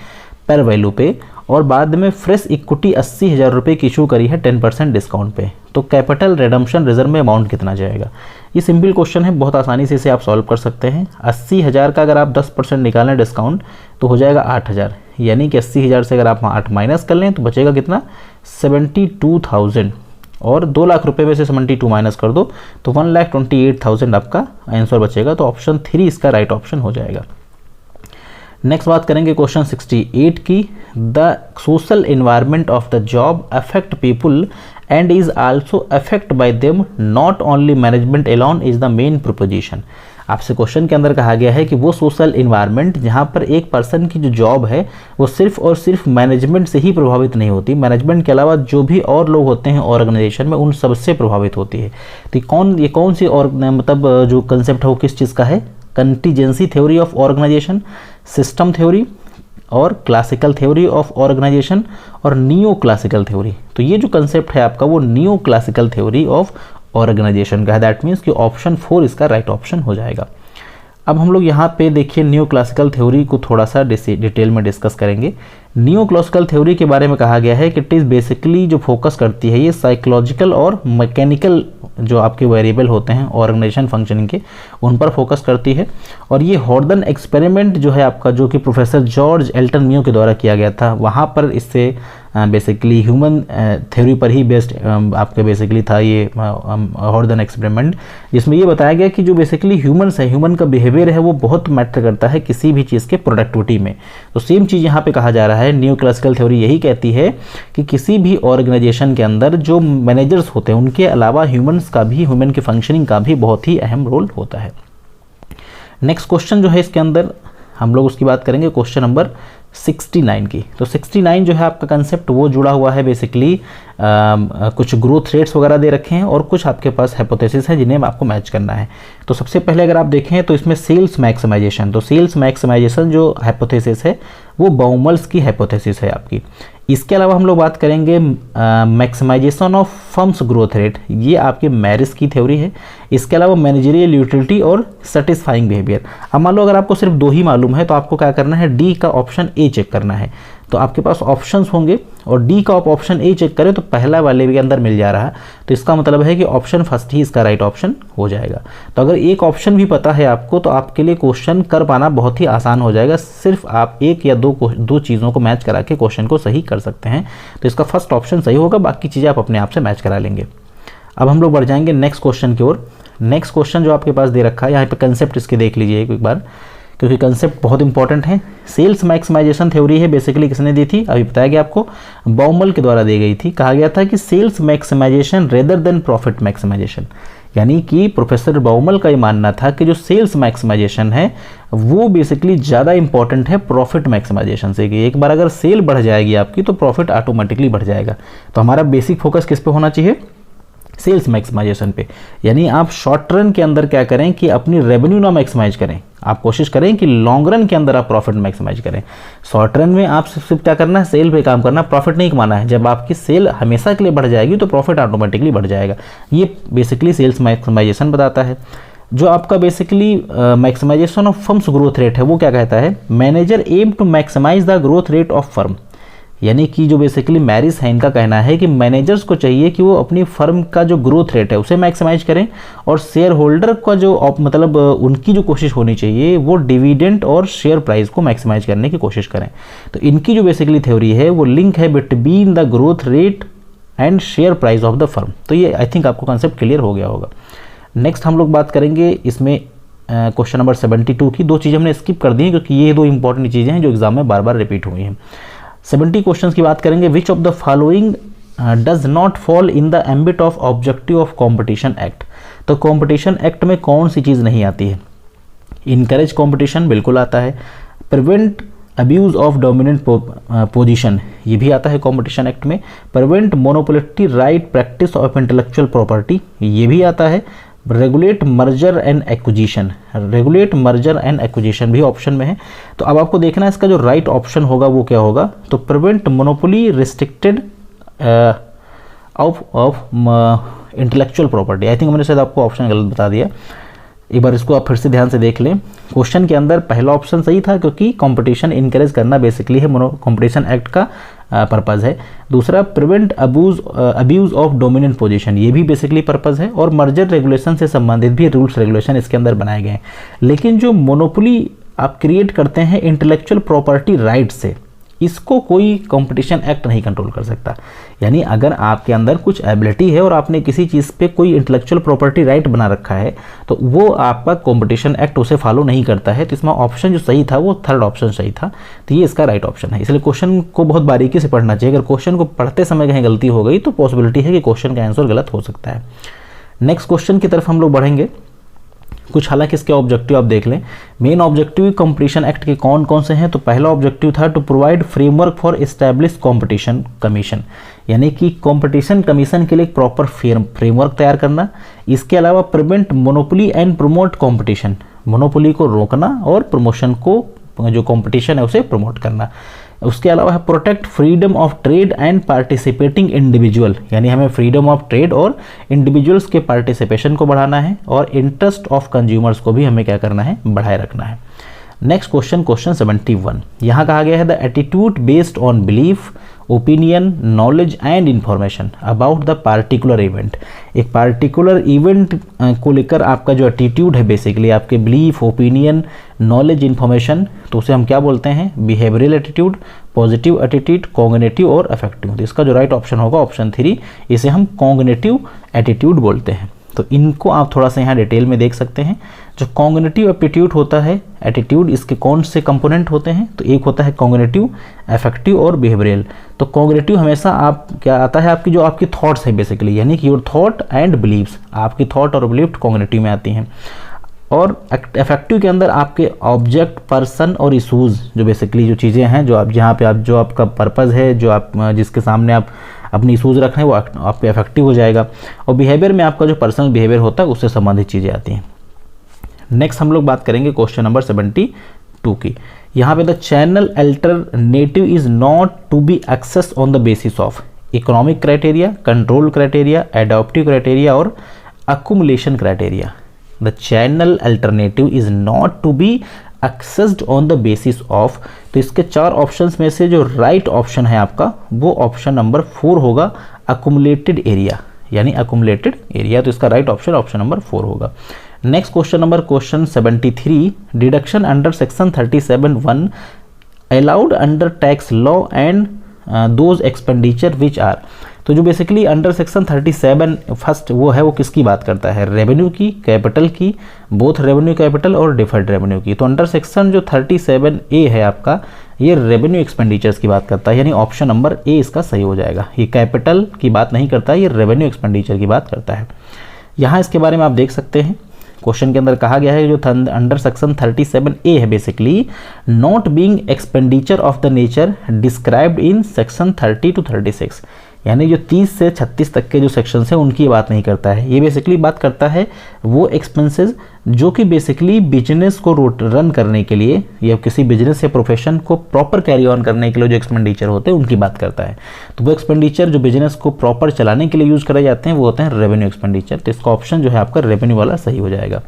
पर वैल्यू पे और बाद में फ्रेश इक्विटी 80,000 रुपये की इशू करी है 10% डिस्काउंट पे। तो कैपिटल रिडम्पशन रिजर्व में अमाउंट कितना जाएगा। ये सिंपल क्वेश्चन है, बहुत आसानी से इसे आप सॉल्व कर सकते हैं। 80,000 का अगर आप 10% निकालें डिस्काउंट तो हो जाएगा 8,000, यानी कि 80,000 से अगर आप 8 माइनस कर लें तो बचेगा कितना 72,000 और 2 लाख रुपए में से 72 माइनस कर दो तो 1,28,000 आपका आंसर बचेगा। तो ऑप्शन 3 इसका राइट ऑप्शन हो जाएगा। नेक्स्ट बात करेंगे क्वेश्चन 68 की। The social environment of the job affect people and is also affect bye them, not only management alone is the main proposition. आपसे क्वेश्चन के अंदर कहा गया है कि वो सोशल इन्वायरमेंट जहाँ पर एक पर्सन की जो जॉब है वो सिर्फ और सिर्फ मैनेजमेंट से ही प्रभावित नहीं होती, मैनेजमेंट के अलावा जो भी और लोग होते हैं ऑर्गेनाइजेशन में उन सबसे प्रभावित होती है। तो ये कौन सी और मतलब जो कंसेप्ट है वो किस चीज़ का है, contingency theory of organisation, system theory और क्लासिकल थ्योरी ऑफ ऑर्गेनाइजेशन और नियो क्लासिकल थ्योरी। तो ये जो कंसेप्ट है आपका वो neo classical theory of organisation का है। दैट मीन्स कि ऑप्शन 4 इसका राइट ऑप्शन हो जाएगा। अब हम लोग यहाँ पे देखिए नियो क्लासिकल थ्योरी को थोड़ा सा डिटेल में डिस्कस करेंगे। नियो क्लासिकल थ्योरी के बारे में कहा गया है कि इट इज़ बेसिकली जो फोकस करती है ये साइकोलॉजिकल और मैकेनिकल जो आपके वेरिएबल होते हैं ऑर्गेनाइजेशन फंक्शनिंग के उन पर फोकस करती है। और ये हॉर्डन एक्सपेरिमेंट जो है आपका जो कि प्रोफेसर जॉर्ज एल्टन मियो के द्वारा किया गया था वहाँ पर इससे बेसिकली ह्यूमन थ्योरी पर ही बेस्ड आपके बेसिकली था ये हॉर्डन एक्सपेरिमेंट, जिसमें ये बताया गया कि जो बेसिकली ह्यूमन्स है, ह्यूमन का बिहेवियर है वो बहुत मैटर करता है किसी भी चीज़ के प्रोडक्टिविटी में। तो सेम चीज़ यहाँ पे कहा जा रहा है। न्यू क्लासिकल थ्योरी यही कहती है कि किसी भी ऑर्गेनाइजेशन के अंदर जो मैनेजर्स होते हैं उनके अलावा ह्यूमन्स का भी, ह्यूमन की फंक्शनिंग का भी बहुत ही अहम रोल होता है। नेक्स्ट क्वेश्चन जो है इसके अंदर हम लोग उसकी बात करेंगे क्वेश्चन नंबर 69 की। तो 69 जो है आपका कंसेप्ट वो जुड़ा हुआ है बेसिकली कुछ ग्रोथ रेट्स वगैरह दे रखे हैं और कुछ आपके पास हाइपोथेसिस है जिन्हें आपको मैच करना है। तो सबसे पहले अगर आप देखें तो इसमें सेल्स मैक्सिमाइजेशन, तो सेल्स मैक्सिमाइजेशन जो हाइपोथेसिस है वो बाउमल्स की हाइपोथेसिस है आपकी। इसके अलावा हम लोग बात करेंगे maximisation of firms growth rate, ये आपके मैरिस की थ्योरी है। इसके अलावा मैनेजरियल यूटिलिटी और सेटिस्फाइंग बिहेवियर। अब मान लो अगर आपको सिर्फ दो ही मालूम है तो आपको क्या करना है, डी का ऑप्शन ए चेक करना है। तो आपके पास ऑप्शंस होंगे और डी का आप ऑप्शन ए चेक करें तो पहला वाले के अंदर मिल जा रहा है, तो इसका मतलब है कि ऑप्शन फर्स्ट ही इसका राइट ऑप्शन हो जाएगा। तो अगर एक ऑप्शन भी पता है आपको तो आपके लिए क्वेश्चन कर पाना बहुत ही आसान हो जाएगा। सिर्फ आप एक या दो चीज़ों को मैच करा के क्वेश्चन को सही कर सकते हैं। तो इसका फर्स्ट ऑप्शन सही होगा, बाकी चीज़ें आप अपने आप से मैच करा लेंगे। अब हम लोग बढ़ जाएंगे नेक्स्ट क्वेश्चन की ओर। नेक्स्ट क्वेश्चन जो आपके पास दे रखा है, यहाँ पे कंसेप्ट इसके देख लीजिए एक बार, क्योंकि कंसेप्ट बहुत इंपॉर्टेंट है। सेल्स मैक्सिमाइजेशन थ्योरी है बेसिकली, किसने दी थी, अभी बताया गया आपको, बाउमल के द्वारा दी गई थी। कहा गया था कि sales maximisation rather than profit maximisation, यानी कि प्रोफेसर बाउमल का ये मानना था कि जो सेल्स मैक्सिमाइजेशन है वो बेसिकली ज़्यादा इंपॉर्टेंट है प्रॉफिट मैक्सिमाइजेशन से, कि एक बार अगर सेल बढ़ जाएगी आपकी तो प्रॉफिट ऑटोमेटिकली बढ़ जाएगा। तो हमारा बेसिक फोकस किस पे होना चाहिए, सेल्स मैक्सिमाइजेशन पे। यानी आप शॉर्ट रन के अंदर क्या करें कि अपनी रेवेन्यू ना मैक्सिमाइज करें, आप कोशिश करें कि लॉन्ग रन के अंदर आप प्रॉफिट मैक्सिमाइज करें। शॉर्ट रन में आप सिर्फ क्या करना है, सेल पे काम करना, प्रॉफिट नहीं कमाना है। जब आपकी सेल हमेशा के लिए बढ़ जाएगी तो प्रॉफिट ऑटोमेटिकली बढ़ जाएगा। ये बेसिकली सेल्स मैक्सिमाइजेशन बताता है। जो आपका basically maximisation of firms growth rate है वो क्या कहता है, manager aim to maximise the growth rate of firm, यानी कि जो बेसिकली मैरिस है इनका कहना है कि मैनेजर्स को चाहिए कि वो अपनी फर्म का जो ग्रोथ रेट है उसे मैक्सिमाइज करें और शेयर होल्डर का जो मतलब उनकी जो कोशिश होनी चाहिए वो डिविडेंड और शेयर प्राइस को मैक्सिमाइज करने की कोशिश करें। तो इनकी जो बेसिकली थ्योरी है वो लिंक है between the growth rate and share price of the firm. तो ये आई थिंक आपको कॉन्सेप्ट क्लियर हो गया होगा। नेक्स्ट हम लोग बात करेंगे इसमें क्वेश्चन नंबर 72 की। दो चीज़ें हमने स्किप कर दी हैं क्योंकि ये दो इंपॉर्टेंट चीज़ें हैं जो एग्जाम में बार बार रिपीट हुई हैं। 70 क्वेश्चंस की बात करेंगे। Which of the following does not fall in the ambit of objective of competition act. तो कंपटीशन एक्ट में कौन सी चीज़ नहीं आती है, इनकरेज कंपटीशन बिल्कुल आता है, prevent abuse of dominant position ये भी आता है कंपटीशन एक्ट में, prevent monopolistic right practice of intellectual property ये भी आता है, regulate merger and acquisition, regulate merger and acquisition भी ऑप्शन में है। तो अब आपको देखना है इसका जो राइट ऑप्शन होगा वो क्या होगा, तो prevent monopoly restricted of intellectual property. I think मैंने शायद आपको ऑप्शन गलत बता दिया, एक बार इसको आप फिर से ध्यान से देख लें। क्वेश्चन के अंदर पहला ऑप्शन सही था क्योंकि कंपटीशन इनकरेज करना बेसिकली है कंपटीशन एक्ट का पर्पज़ है। दूसरा prevent abuse of dominant position ये भी बेसिकली पर्पज़ है, और मर्जर रेगुलेशन से संबंधित भी रूल्स रेगुलेशन इसके अंदर बनाए गए हैं। लेकिन जो मोनोपोली आप क्रिएट करते हैं इंटेलेक्चुअल प्रॉपर्टी राइट से, इसको कोई कंपटीशन एक्ट नहीं कंट्रोल कर सकता। यानी अगर आपके अंदर कुछ एबिलिटी है और आपने किसी चीज़ पे कोई इंटेलेक्चुअल प्रॉपर्टी राइट बना रखा है तो वो आपका कंपटीशन एक्ट उसे फॉलो नहीं करता है। तो इसमें ऑप्शन जो सही था वो थर्ड ऑप्शन सही था, तो ये इसका राइट ऑप्शन है। इसलिए क्वेश्चन को बहुत बारीकी से पढ़ना चाहिए। अगर क्वेश्चन को पढ़ते समय कहीं गलती हो गई तो पॉसिबिलिटी है कि क्वेश्चन का आंसर गलत हो सकता है। नेक्स्ट क्वेश्चन की तरफ हम लोग बढ़ेंगे। कुछ हालांकि इसके ऑब्जेक्टिव आप देख लें। मेन ऑब्जेक्टिव कंपटीशन एक्ट के कौन कौन से हैं, तो पहला ऑब्जेक्टिव था to provide framework for establish competition commission, यानी कि कंपटीशन कमीशन के लिए एक प्रॉपर फ्रेमवर्क तैयार करना। इसके अलावा prevent monopoly and promote competition, monopoly को रोकना और प्रमोशन को जो कंपटीशन है उसे प्रमोट करना। उसके अलावा है protect freedom of trade and participating individual, यानी हमें फ्रीडम ऑफ ट्रेड और इंडिविजुअल्स के पार्टिसिपेशन को बढ़ाना है, और इंटरेस्ट ऑफ कंज्यूमर्स को भी हमें क्या करना है, बढ़ाए रखना है। नेक्स्ट क्वेश्चन, क्वेश्चन 71, यहाँ कहा गया है the attitude based on belief, opinion, knowledge and information about the particular event. एक पार्टिकुलर इवेंट को लेकर आपका जो एटीट्यूड है बेसिकली आपके बिलीफ, ओपिनियन, नॉलेज, इंफॉर्मेशन, तो उसे हम क्या बोलते हैं, behavioural attitude, positive attitude, cognitive और अफेक्टिव। तो इसका जो राइट ऑप्शन होगा ऑप्शन 3, इसे हम कॉग्निटिव एटीट्यूड बोलते हैं। तो इनको आप थोड़ा सा यहाँ डिटेल में देख सकते हैं। जो कॉग्निटिव एप्टीट्यूड होता है, एटीट्यूड, इसके कौन से कंपोनेंट होते हैं, तो एक होता है कॉग्निटिव, अफेक्टिव और बिहेवियरल। तो कॉग्निटिव हमेशा आप क्या आता है, आपकी जो आपकी थॉट्स है बेसिकली, यानी कि योर थॉट एंड बिलीव्स, आपकी थॉट और बिलीफ कॉग्निटिव में आती हैं। और इफेक्टिव के अंदर आपके ऑब्जेक्ट, पर्सन और इशूज़, जो बेसिकली जो चीज़ें हैं जो आप जहाँ पे आप जो आपका पर्पज़ है, जो आप जिसके सामने आप अपनी इशूज़ रख रहे हैं, वो आप पे इफेक्टिव हो जाएगा। और बिहेवियर में आपका जो पर्सनल बिहेवियर होता है उससे संबंधित चीज़ें आती हैं। नेक्स्ट हम लोग बात करेंगे क्वेश्चन नंबर 72 की। यहाँ पे the channel alternative is not to be access on the basis of economic criteria, control criteria, adaptive criteria और accumulation criteria. The channel alternative is not to be accessed on the basis of, तो इसके 4 options में से जो right option है आपका वो option number 4 होगा, अकुमुलेटेड एरिया, यानी अकुमुलेटेड एरिया। तो इसका राइट ऑप्शन नंबर 4 होगा। Next question 73, deduction under section 37(1) allowed under tax law and those expenditure which are. तो जो बेसिकली अंडर सेक्शन 37 फर्स्ट वो है, वो किसकी बात करता है? रेवेन्यू की, कैपिटल की, बोथ रेवेन्यू कैपिटल और डिफर्ड रेवेन्यू की। तो अंडर सेक्शन जो 37A है आपका, ये रेवेन्यू एक्सपेंडिचर्स की बात करता है, यानी ऑप्शन नंबर ए इसका सही हो जाएगा। ये कैपिटल की बात नहीं करता है, ये रेवेन्यू एक्सपेंडिचर की बात करता है। यहाँ इसके बारे में आप देख सकते हैं, क्वेश्चन के अंदर कहा गया है जो अंडर सेक्शन 37A है basically not being expenditure of the nature described in section 30 to 36, यानी जो 30 से 36 तक के जो सेक्शंस हैं उनकी बात नहीं करता है। ये बेसिकली बात करता है वो एक्सपेंसेस जो कि बेसिकली बिजनेस को रन करने के लिए या किसी बिजनेस या प्रोफेशन को प्रॉपर कैरी ऑन करने के लिए जो एक्सपेंडिचर होते हैं उनकी बात करता है। तो वो एक्सपेंडिचर जो बिजनेस को प्रॉपर चलाने के लिए यूज़ करे जाते हैं वो होते हैं रेवेन्यू एक्सपेंडिचर। तो इसका ऑप्शन जो है आपका रेवेन्यू वाला सही हो जाएगा।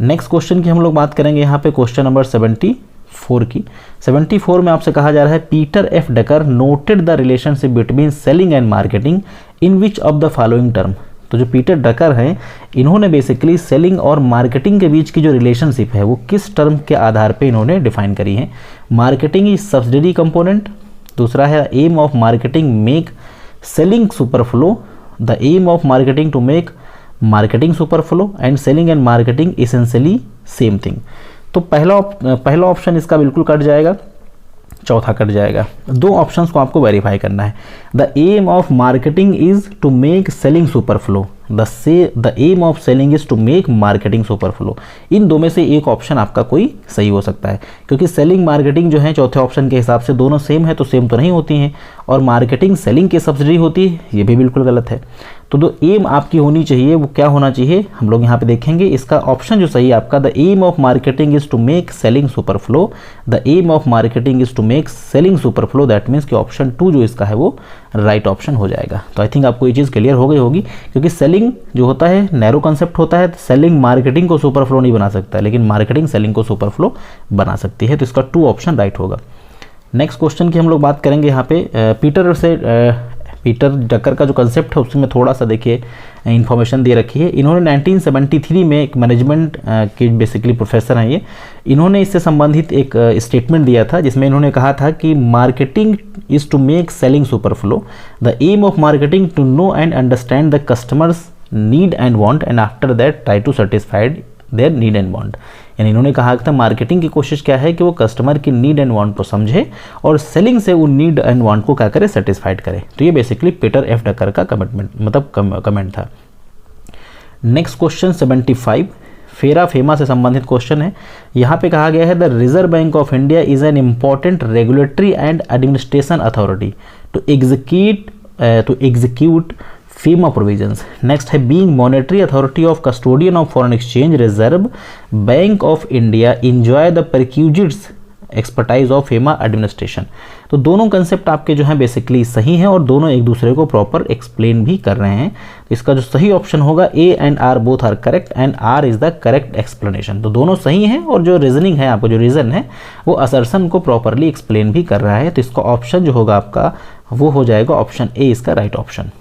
नेक्स्ट क्वेश्चन की हम लोग बात करेंगे यहाँ पे क्वेश्चन नंबर 74 की। 74 में आपसे कहा जा रहा है Peter F Drucker noted the relationship between selling and marketing in which of the following term. तो जो पीटर डकर हैं इन्होंने बेसिकली सेलिंग और मार्केटिंग के बीच की जो रिलेशनशिप है वो किस टर्म के आधार पे इन्होंने डिफाइन करी है? मार्केटिंग इज सब्सिडरी कंपोनेंट, दूसरा है aim of marketing make selling superfluous, the aim of marketing to make marketing superfluous and selling and marketing essentially same thing. तो पहला ऑप्शन इसका बिल्कुल कट जाएगा, चौथा कट जाएगा। 2 ऑप्शंस को आपको वेरीफाई करना है। The aim of marketing is to make selling superfluous, the aim of selling is to make marketing superfluous. इन 2 में से एक ऑप्शन आपका कोई सही हो सकता है, क्योंकि सेलिंग मार्केटिंग जो है चौथे ऑप्शन के हिसाब से दोनों सेम है तो सेम तो नहीं होती हैं, और मार्केटिंग सेलिंग की सब्सिडी होती है, ये भी बिल्कुल गलत है। तो जो एम आपकी होनी चाहिए वो क्या होना चाहिए हम लोग यहाँ पे देखेंगे। इसका ऑप्शन जो सही है आपका the aim of marketing is to make selling superfluous, the aim of marketing is to make selling superfluous, that means कि ऑप्शन 2 जो इसका है वो राइट ऑप्शन हो जाएगा। तो आई थिंक आपको ये चीज़ क्लियर हो गई होगी, क्योंकि सेलिंग जो होता है नैरो कंसेप्ट होता है, सेलिंग मार्केटिंग को सुपरफ्लो नहीं बना सकता है, लेकिन मार्केटिंग सेलिंग को सुपरफ्लो बना सकती है। तो इसका 2 ऑप्शन राइट होगा। नेक्स्ट क्वेश्चन की हम लोग बात करेंगे यहाँ पे पीटर डकर का जो कंसेप्ट है उसमें थोड़ा सा देखिए इन्फॉर्मेशन दे रखी है। इन्होंने 1973 में एक मैनेजमेंट के बेसिकली प्रोफेसर हैं ये, इन्होंने इससे संबंधित एक स्टेटमेंट दिया था जिसमें इन्होंने कहा था कि marketing is to make selling superfluous, the aim of marketing to know and understand the customers need and want and after that try to satisfied their need and want. यानी इन्होंने कहा था मार्केटिंग की कोशिश क्या है कि वो कस्टमर की नीड एंड वांट को समझे और सेलिंग से वो नीड एंड वांट को क्या करे, सेटिस्फाइड करे। तो ये बेसिकली पीटर एफ डकर का कमेंट था। नेक्स्ट क्वेश्चन 75 फेरा फेमा से संबंधित क्वेश्चन है। यहाँ पे कहा गया है the Reserve Bank of India is an important regulatory and administration authority to execute FEMA provisions. Next है being monetary authority of custodian of foreign exchange Reserve Bank of India enjoy the perquisites expertise of FEMA administration. तो दोनों concept आपके जो हैं basically सही हैं और दोनों एक दूसरे को प्रॉपर एक्सप्लेन भी कर रहे हैं। तो इसका जो सही ऑप्शन होगा A and R both are correct and R is the correct explanation. तो दोनों सही हैं और जो रीजनिंग है आपको जो रीजन है वो असर्शन को प्रॉपरली एक्सप्लेन भी कर रहा है। तो इसका ऑप्शन जो होगा आपका वो हो जाएगा ऑप्शन A इसका right option.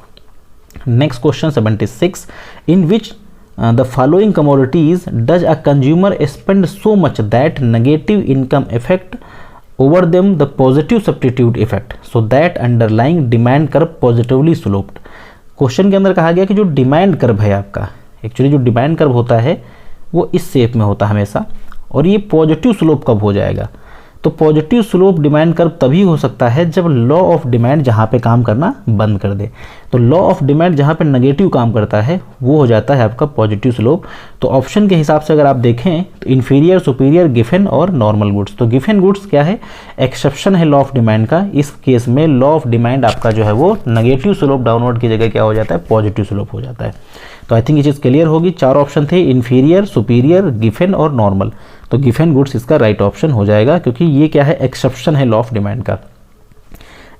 Next question 76 in which the following commodities does a consumer spend so much that negative income effect over them the positive substitute effect so that underlying demand curve positively sloped। Question के अंदर कहा गया कि जो demand curve है आपका, actually जो demand curve होता है वो इस शेप में होता है हमेशा, और ये पॉजिटिव स्लोप कब हो जाएगा? तो पॉजिटिव स्लोप डिमांड कर्व तभी हो सकता है जब लॉ ऑफ डिमांड जहाँ पे काम करना बंद कर दे। तो लॉ ऑफ डिमांड जहाँ पे नेगेटिव काम करता है वो हो जाता है आपका पॉजिटिव स्लोप। तो ऑप्शन के हिसाब से अगर आप देखें तो इन्फीरियर, सुपीरियर, गिफन और नॉर्मल गुड्स। तो गिफन गुड्स क्या है, एक्सेप्शन है लॉ ऑफ डिमांड का। इस केस में लॉ ऑफ डिमांड आपका जो है वो नेगेटिव स्लोप डाउनवर्ड की जगह क्या हो जाता है, पॉजिटिव स्लोप हो जाता है। तो आई थिंक ये चीज़ क्लियर होगी। 4 ऑप्शन थे, इन्फीरियर, सुपीरियर, गिफन और नॉर्मल। तो गिफन गुड्स इसका राइट ऑप्शन हो जाएगा, क्योंकि ये क्या है, एक्सेप्शन है लॉ ऑफ डिमांड का।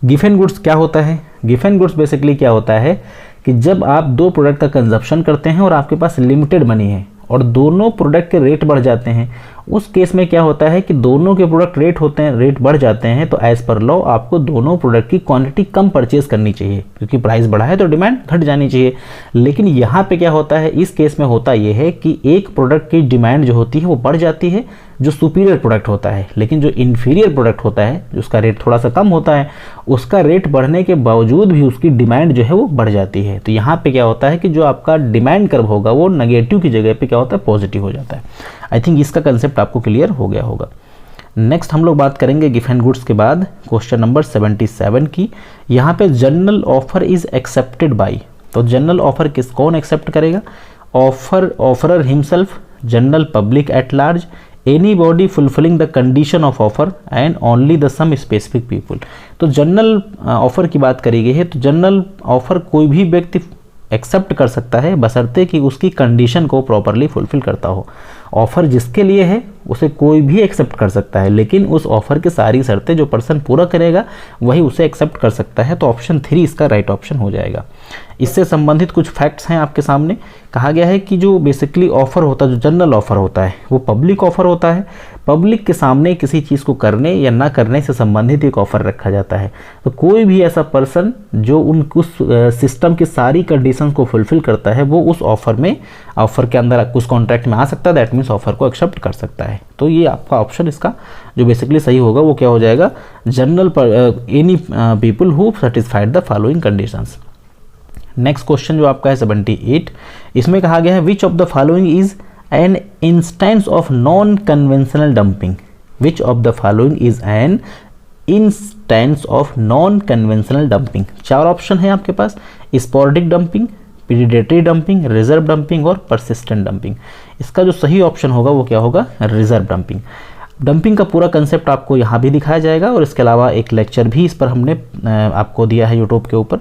गिफन गुड्स क्या होता है, गिफन गुड्स बेसिकली क्या होता है कि जब आप 2 प्रोडक्ट का कंजप्शन करते हैं और आपके पास लिमिटेड मनी है और दोनों प्रोडक्ट के रेट बढ़ जाते हैं, उस केस में क्या होता है कि दोनों के प्रोडक्ट रेट बढ़ जाते हैं, तो एज पर लॉ आपको दोनों प्रोडक्ट की क्वांटिटी कम परचेज करनी चाहिए, क्योंकि प्राइस बढ़ा है तो डिमांड घट जानी चाहिए। लेकिन यहाँ पे क्या होता है, इस केस में होता यह है कि एक प्रोडक्ट की डिमांड जो होती है वो बढ़ जाती है जो सुपीरियर प्रोडक्ट होता है, लेकिन जो इन्फीरियर प्रोडक्ट होता है जिसका रेट थोड़ा सा कम होता है, उसका रेट बढ़ने के बावजूद भी उसकी डिमांड जो है वो बढ़ जाती है। तो यहाँ पे क्या होता है कि जो आपका डिमांड कर्व होगा वो नेगेटिव की जगह पे क्या होता है, पॉजिटिव हो जाता है। आई थिंक इसका कंसेप्ट आपको क्लियर हो गया होगा। नेक्स्ट हम लोग बात करेंगे गिफन गुड्स के बाद क्वेश्चन नंबर 77 की। यहाँ पे general offer is accepted by. तो जनरल ऑफर कौन एक्सेप्ट करेगा, offerer himself, general public at large, anybody fulfilling the condition of offer and only the some specific people. तो जनरल ऑफर की बात करी गई है, तो जनरल ऑफर कोई भी व्यक्ति एक्सेप्ट कर सकता है बशर्ते कि उसकी कंडीशन को प्रॉपरली फुलफिल करता हो। ऑफर जिसके लिए है उसे कोई भी एक्सेप्ट कर सकता है, लेकिन उस ऑफर की सारी शर्तें जो पर्सन पूरा करेगा वही उसे एक्सेप्ट कर सकता है। तो ऑप्शन 3 इसका राइट ऑप्शन हो जाएगा। इससे संबंधित कुछ फैक्ट्स हैं आपके सामने। कहा गया है कि जो बेसिकली ऑफर होता है, जो जनरल ऑफर होता है, वो पब्लिक ऑफर होता है। पब्लिक के सामने किसी चीज़ को करने या ना करने से संबंधित एक ऑफर रखा जाता है। तो कोई भी ऐसा पर्सन जो उस सिस्टम की सारी कंडीशंस को फुलफिल करता है वो उस ऑफर के अंदर उस कॉन्ट्रैक्ट में आ सकता है, दैट मीन्स ऑफर को एक्सेप्ट कर सकता है। तो ये आपका ऑप्शन इसका जो बेसिकली सही होगा वो क्या हो जाएगा, general any people who satisfied the following conditions. Next question जो आपका है 78, इसमें कहा गया है which of the following is an instance of non conventional dumping. Which of the following is an instance of non conventional dumping. 4 option है आपके पास, sporadic dumping, predatory dumping, reserve dumping और परसिस्टेंट डंपिंग। इसका जो सही option होगा वो क्या होगा, रिजर्व डंपिंग। डंपिंग का पूरा कंसेप्ट आपको यहाँ भी दिखाया जाएगा और इसके अलावा एक लेक्चर भी इस पर हमने आपको दिया है यूट्यूब के ऊपर।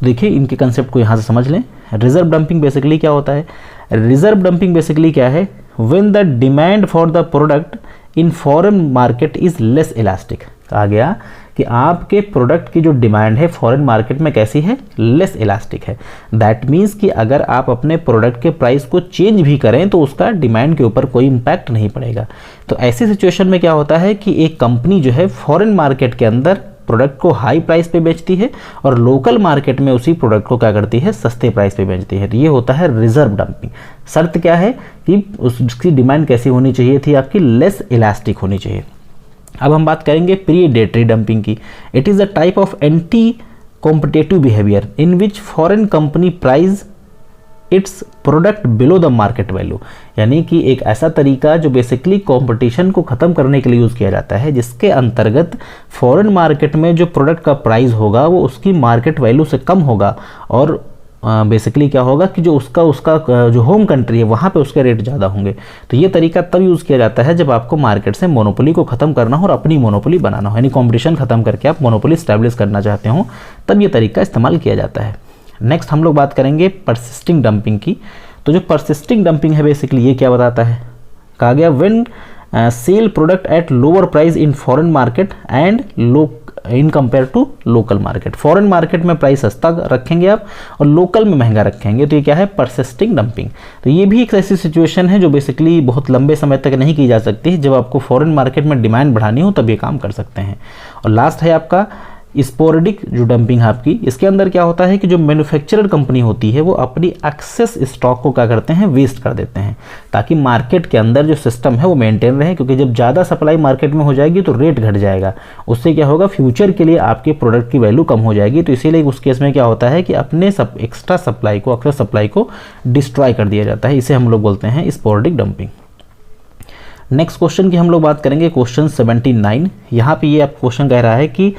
देखिए इनके कंसेप्ट को यहाँ से समझ लें। रिजर्व डंपिंग बेसिकली क्या होता है, रिजर्व डंपिंग बेसिकली क्या है, when the demand for the product in foreign market is less elastic. कहा गया कि आपके प्रोडक्ट की जो डिमांड है फॉरेन मार्केट में कैसी है, लेस इलास्टिक है। दैट मीन्स कि अगर आप अपने प्रोडक्ट के प्राइस को चेंज भी करें तो उसका डिमांड के ऊपर कोई इम्पैक्ट नहीं पड़ेगा। तो ऐसी सिचुएशन में क्या होता है कि एक कंपनी जो है फॉरेन मार्केट के अंदर प्रोडक्ट को हाई प्राइस पे बेचती है और लोकल मार्केट में उसी प्रोडक्ट को क्या करती है, सस्ते प्राइस पे बेचती है। तो ये होता है रिजर्व डंपिंग। शर्त क्या है कि उसकी डिमांड कैसी होनी चाहिए थी, आपकी लेस इलास्टिक होनी चाहिए। अब हम बात करेंगे प्रीडेटरी डंपिंग की। It is a type of anti competitive behaviour in which foreign company price it's product below the market value. यानी कि एक ऐसा तरीका जो बेसिकली कंपटीशन को ख़त्म करने के लिए यूज़ किया जाता है, जिसके अंतर्गत फॉरेन मार्केट में जो प्रोडक्ट का प्राइस होगा वो उसकी मार्केट वैल्यू से कम होगा और बेसिकली क्या होगा कि जो उसका जो होम कंट्री है वहाँ पे उसके रेट ज़्यादा होंगे। तो ये तरीका तब यूज़ किया जाता है जब आपको मार्केट से मोनोपोली को ख़त्म करना हो और अपनी मोनोपोली बनाना हो, यानी कॉम्पिटिशन ख़त्म करके आप मोनोपोली स्टैब्लिश करना चाहते हो, तब ये तरीका इस्तेमाल किया जाता है। नेक्स्ट हम लोग बात करेंगे परसिस्टिंग डंपिंग की। तो जो परसिस्टिंग डंपिंग है बेसिकली ये क्या बताता है, कहा गया when sell product at lower price in foreign market and in compare to local market. Foreign market में प्राइस सस्ता रखेंगे आप और लोकल में महंगा रखेंगे, तो ये क्या है, परसिस्टिंग डंपिंग। तो ये भी एक ऐसी सिचुएशन है जो बेसिकली बहुत लंबे समय तक नहीं की जा सकती। जब आपको फॉरेन मार्केट में डिमांड बढ़ानी हो तब ये काम कर सकते हैं। और लास्ट है आपका स्पोरेडिक जो डंपिंग है आपकी। इसके अंदर क्या होता है कि जो मैन्युफैक्चरर कंपनी होती है वो अपनी एक्सेस स्टॉक को क्या करते हैं, वेस्ट कर देते हैं, ताकि मार्केट के अंदर जो सिस्टम है वो मेंटेन रहे। क्योंकि जब ज़्यादा सप्लाई मार्केट में हो जाएगी तो रेट घट जाएगा, उससे क्या होगा, फ्यूचर के लिए आपके प्रोडक्ट की वैल्यू कम हो जाएगी। तो इसीलिए उस केस में क्या होता है कि अपने एक्स्ट्रा सप्लाई को, एक्सेस सप्लाई को डिस्ट्रॉय कर दिया जाता है। इसे हम लोग बोलते हैं स्पोरेडिक डंपिंग। नेक्स्ट क्वेश्चन की हम लोग बात करेंगे, क्वेश्चन 79। यहाँ पे ये आप क्वेश्चन कह रहा है कि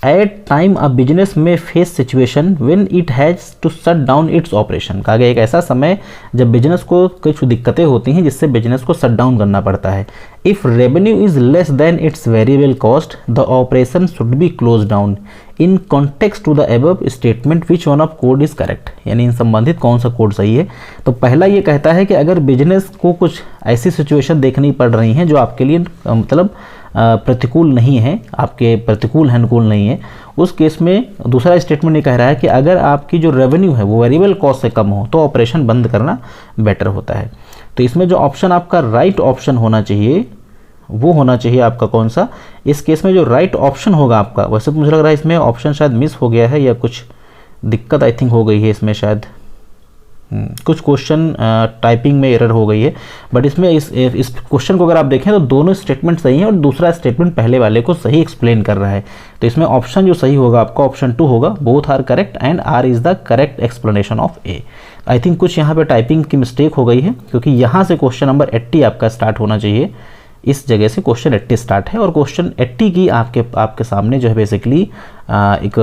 एट टाइम अ बिजनेस में face situation when it has to shut down its operation. कहा गया एक ऐसा समय जब बिजनेस को कुछ दिक्कतें होती हैं जिससे बिजनेस को शट डाउन करना पड़ता है। If revenue is less than its variable cost the operation should be close down in context to the above statement which one of code is correct. यानी इन संबंधित कौन सा कोड सही है। तो पहला ये कहता है कि अगर बिजनेस को कुछ ऐसी सिचुएशन देखनी पड़ रही हैं जो आपके लिए मतलब प्रतिकूल नहीं है, आपके प्रतिकूल है, अनुकूल नहीं है, उस केस में दूसरा स्टेटमेंट ये कह रहा है कि अगर आपकी जो रेवेन्यू है वो वेरिएबल कॉस्ट से कम हो तो ऑपरेशन बंद करना बेटर होता है। तो इसमें जो ऑप्शन आपका राइट ऑप्शन होना चाहिए वो होना चाहिए आपका कौन सा। इस केस में जो राइट ऑप्शन होगा आपका, वैसे तो मुझे लग रहा है इसमें ऑप्शन शायद मिस हो गया है या कुछ दिक्कत आई थिंक हो गई है इसमें, शायद कुछ क्वेश्चन टाइपिंग में एरर हो गई है। बट इसमें इस क्वेश्चन को अगर आप देखें तो दोनों स्टेटमेंट सही हैं और दूसरा स्टेटमेंट पहले वाले को सही एक्सप्लेन कर रहा है। तो इसमें ऑप्शन जो सही होगा आपका ऑप्शन 2 होगा, both are correct and R is the correct explanation of A. I think कुछ यहाँ पे टाइपिंग की मिस्टेक हो गई है क्योंकि यहाँ से क्वेश्चन नंबर 80 आपका स्टार्ट होना चाहिए, इस जगह से क्वेश्चन 80 स्टार्ट है और क्वेश्चन 80 की आपके सामने जो है बेसिकली एक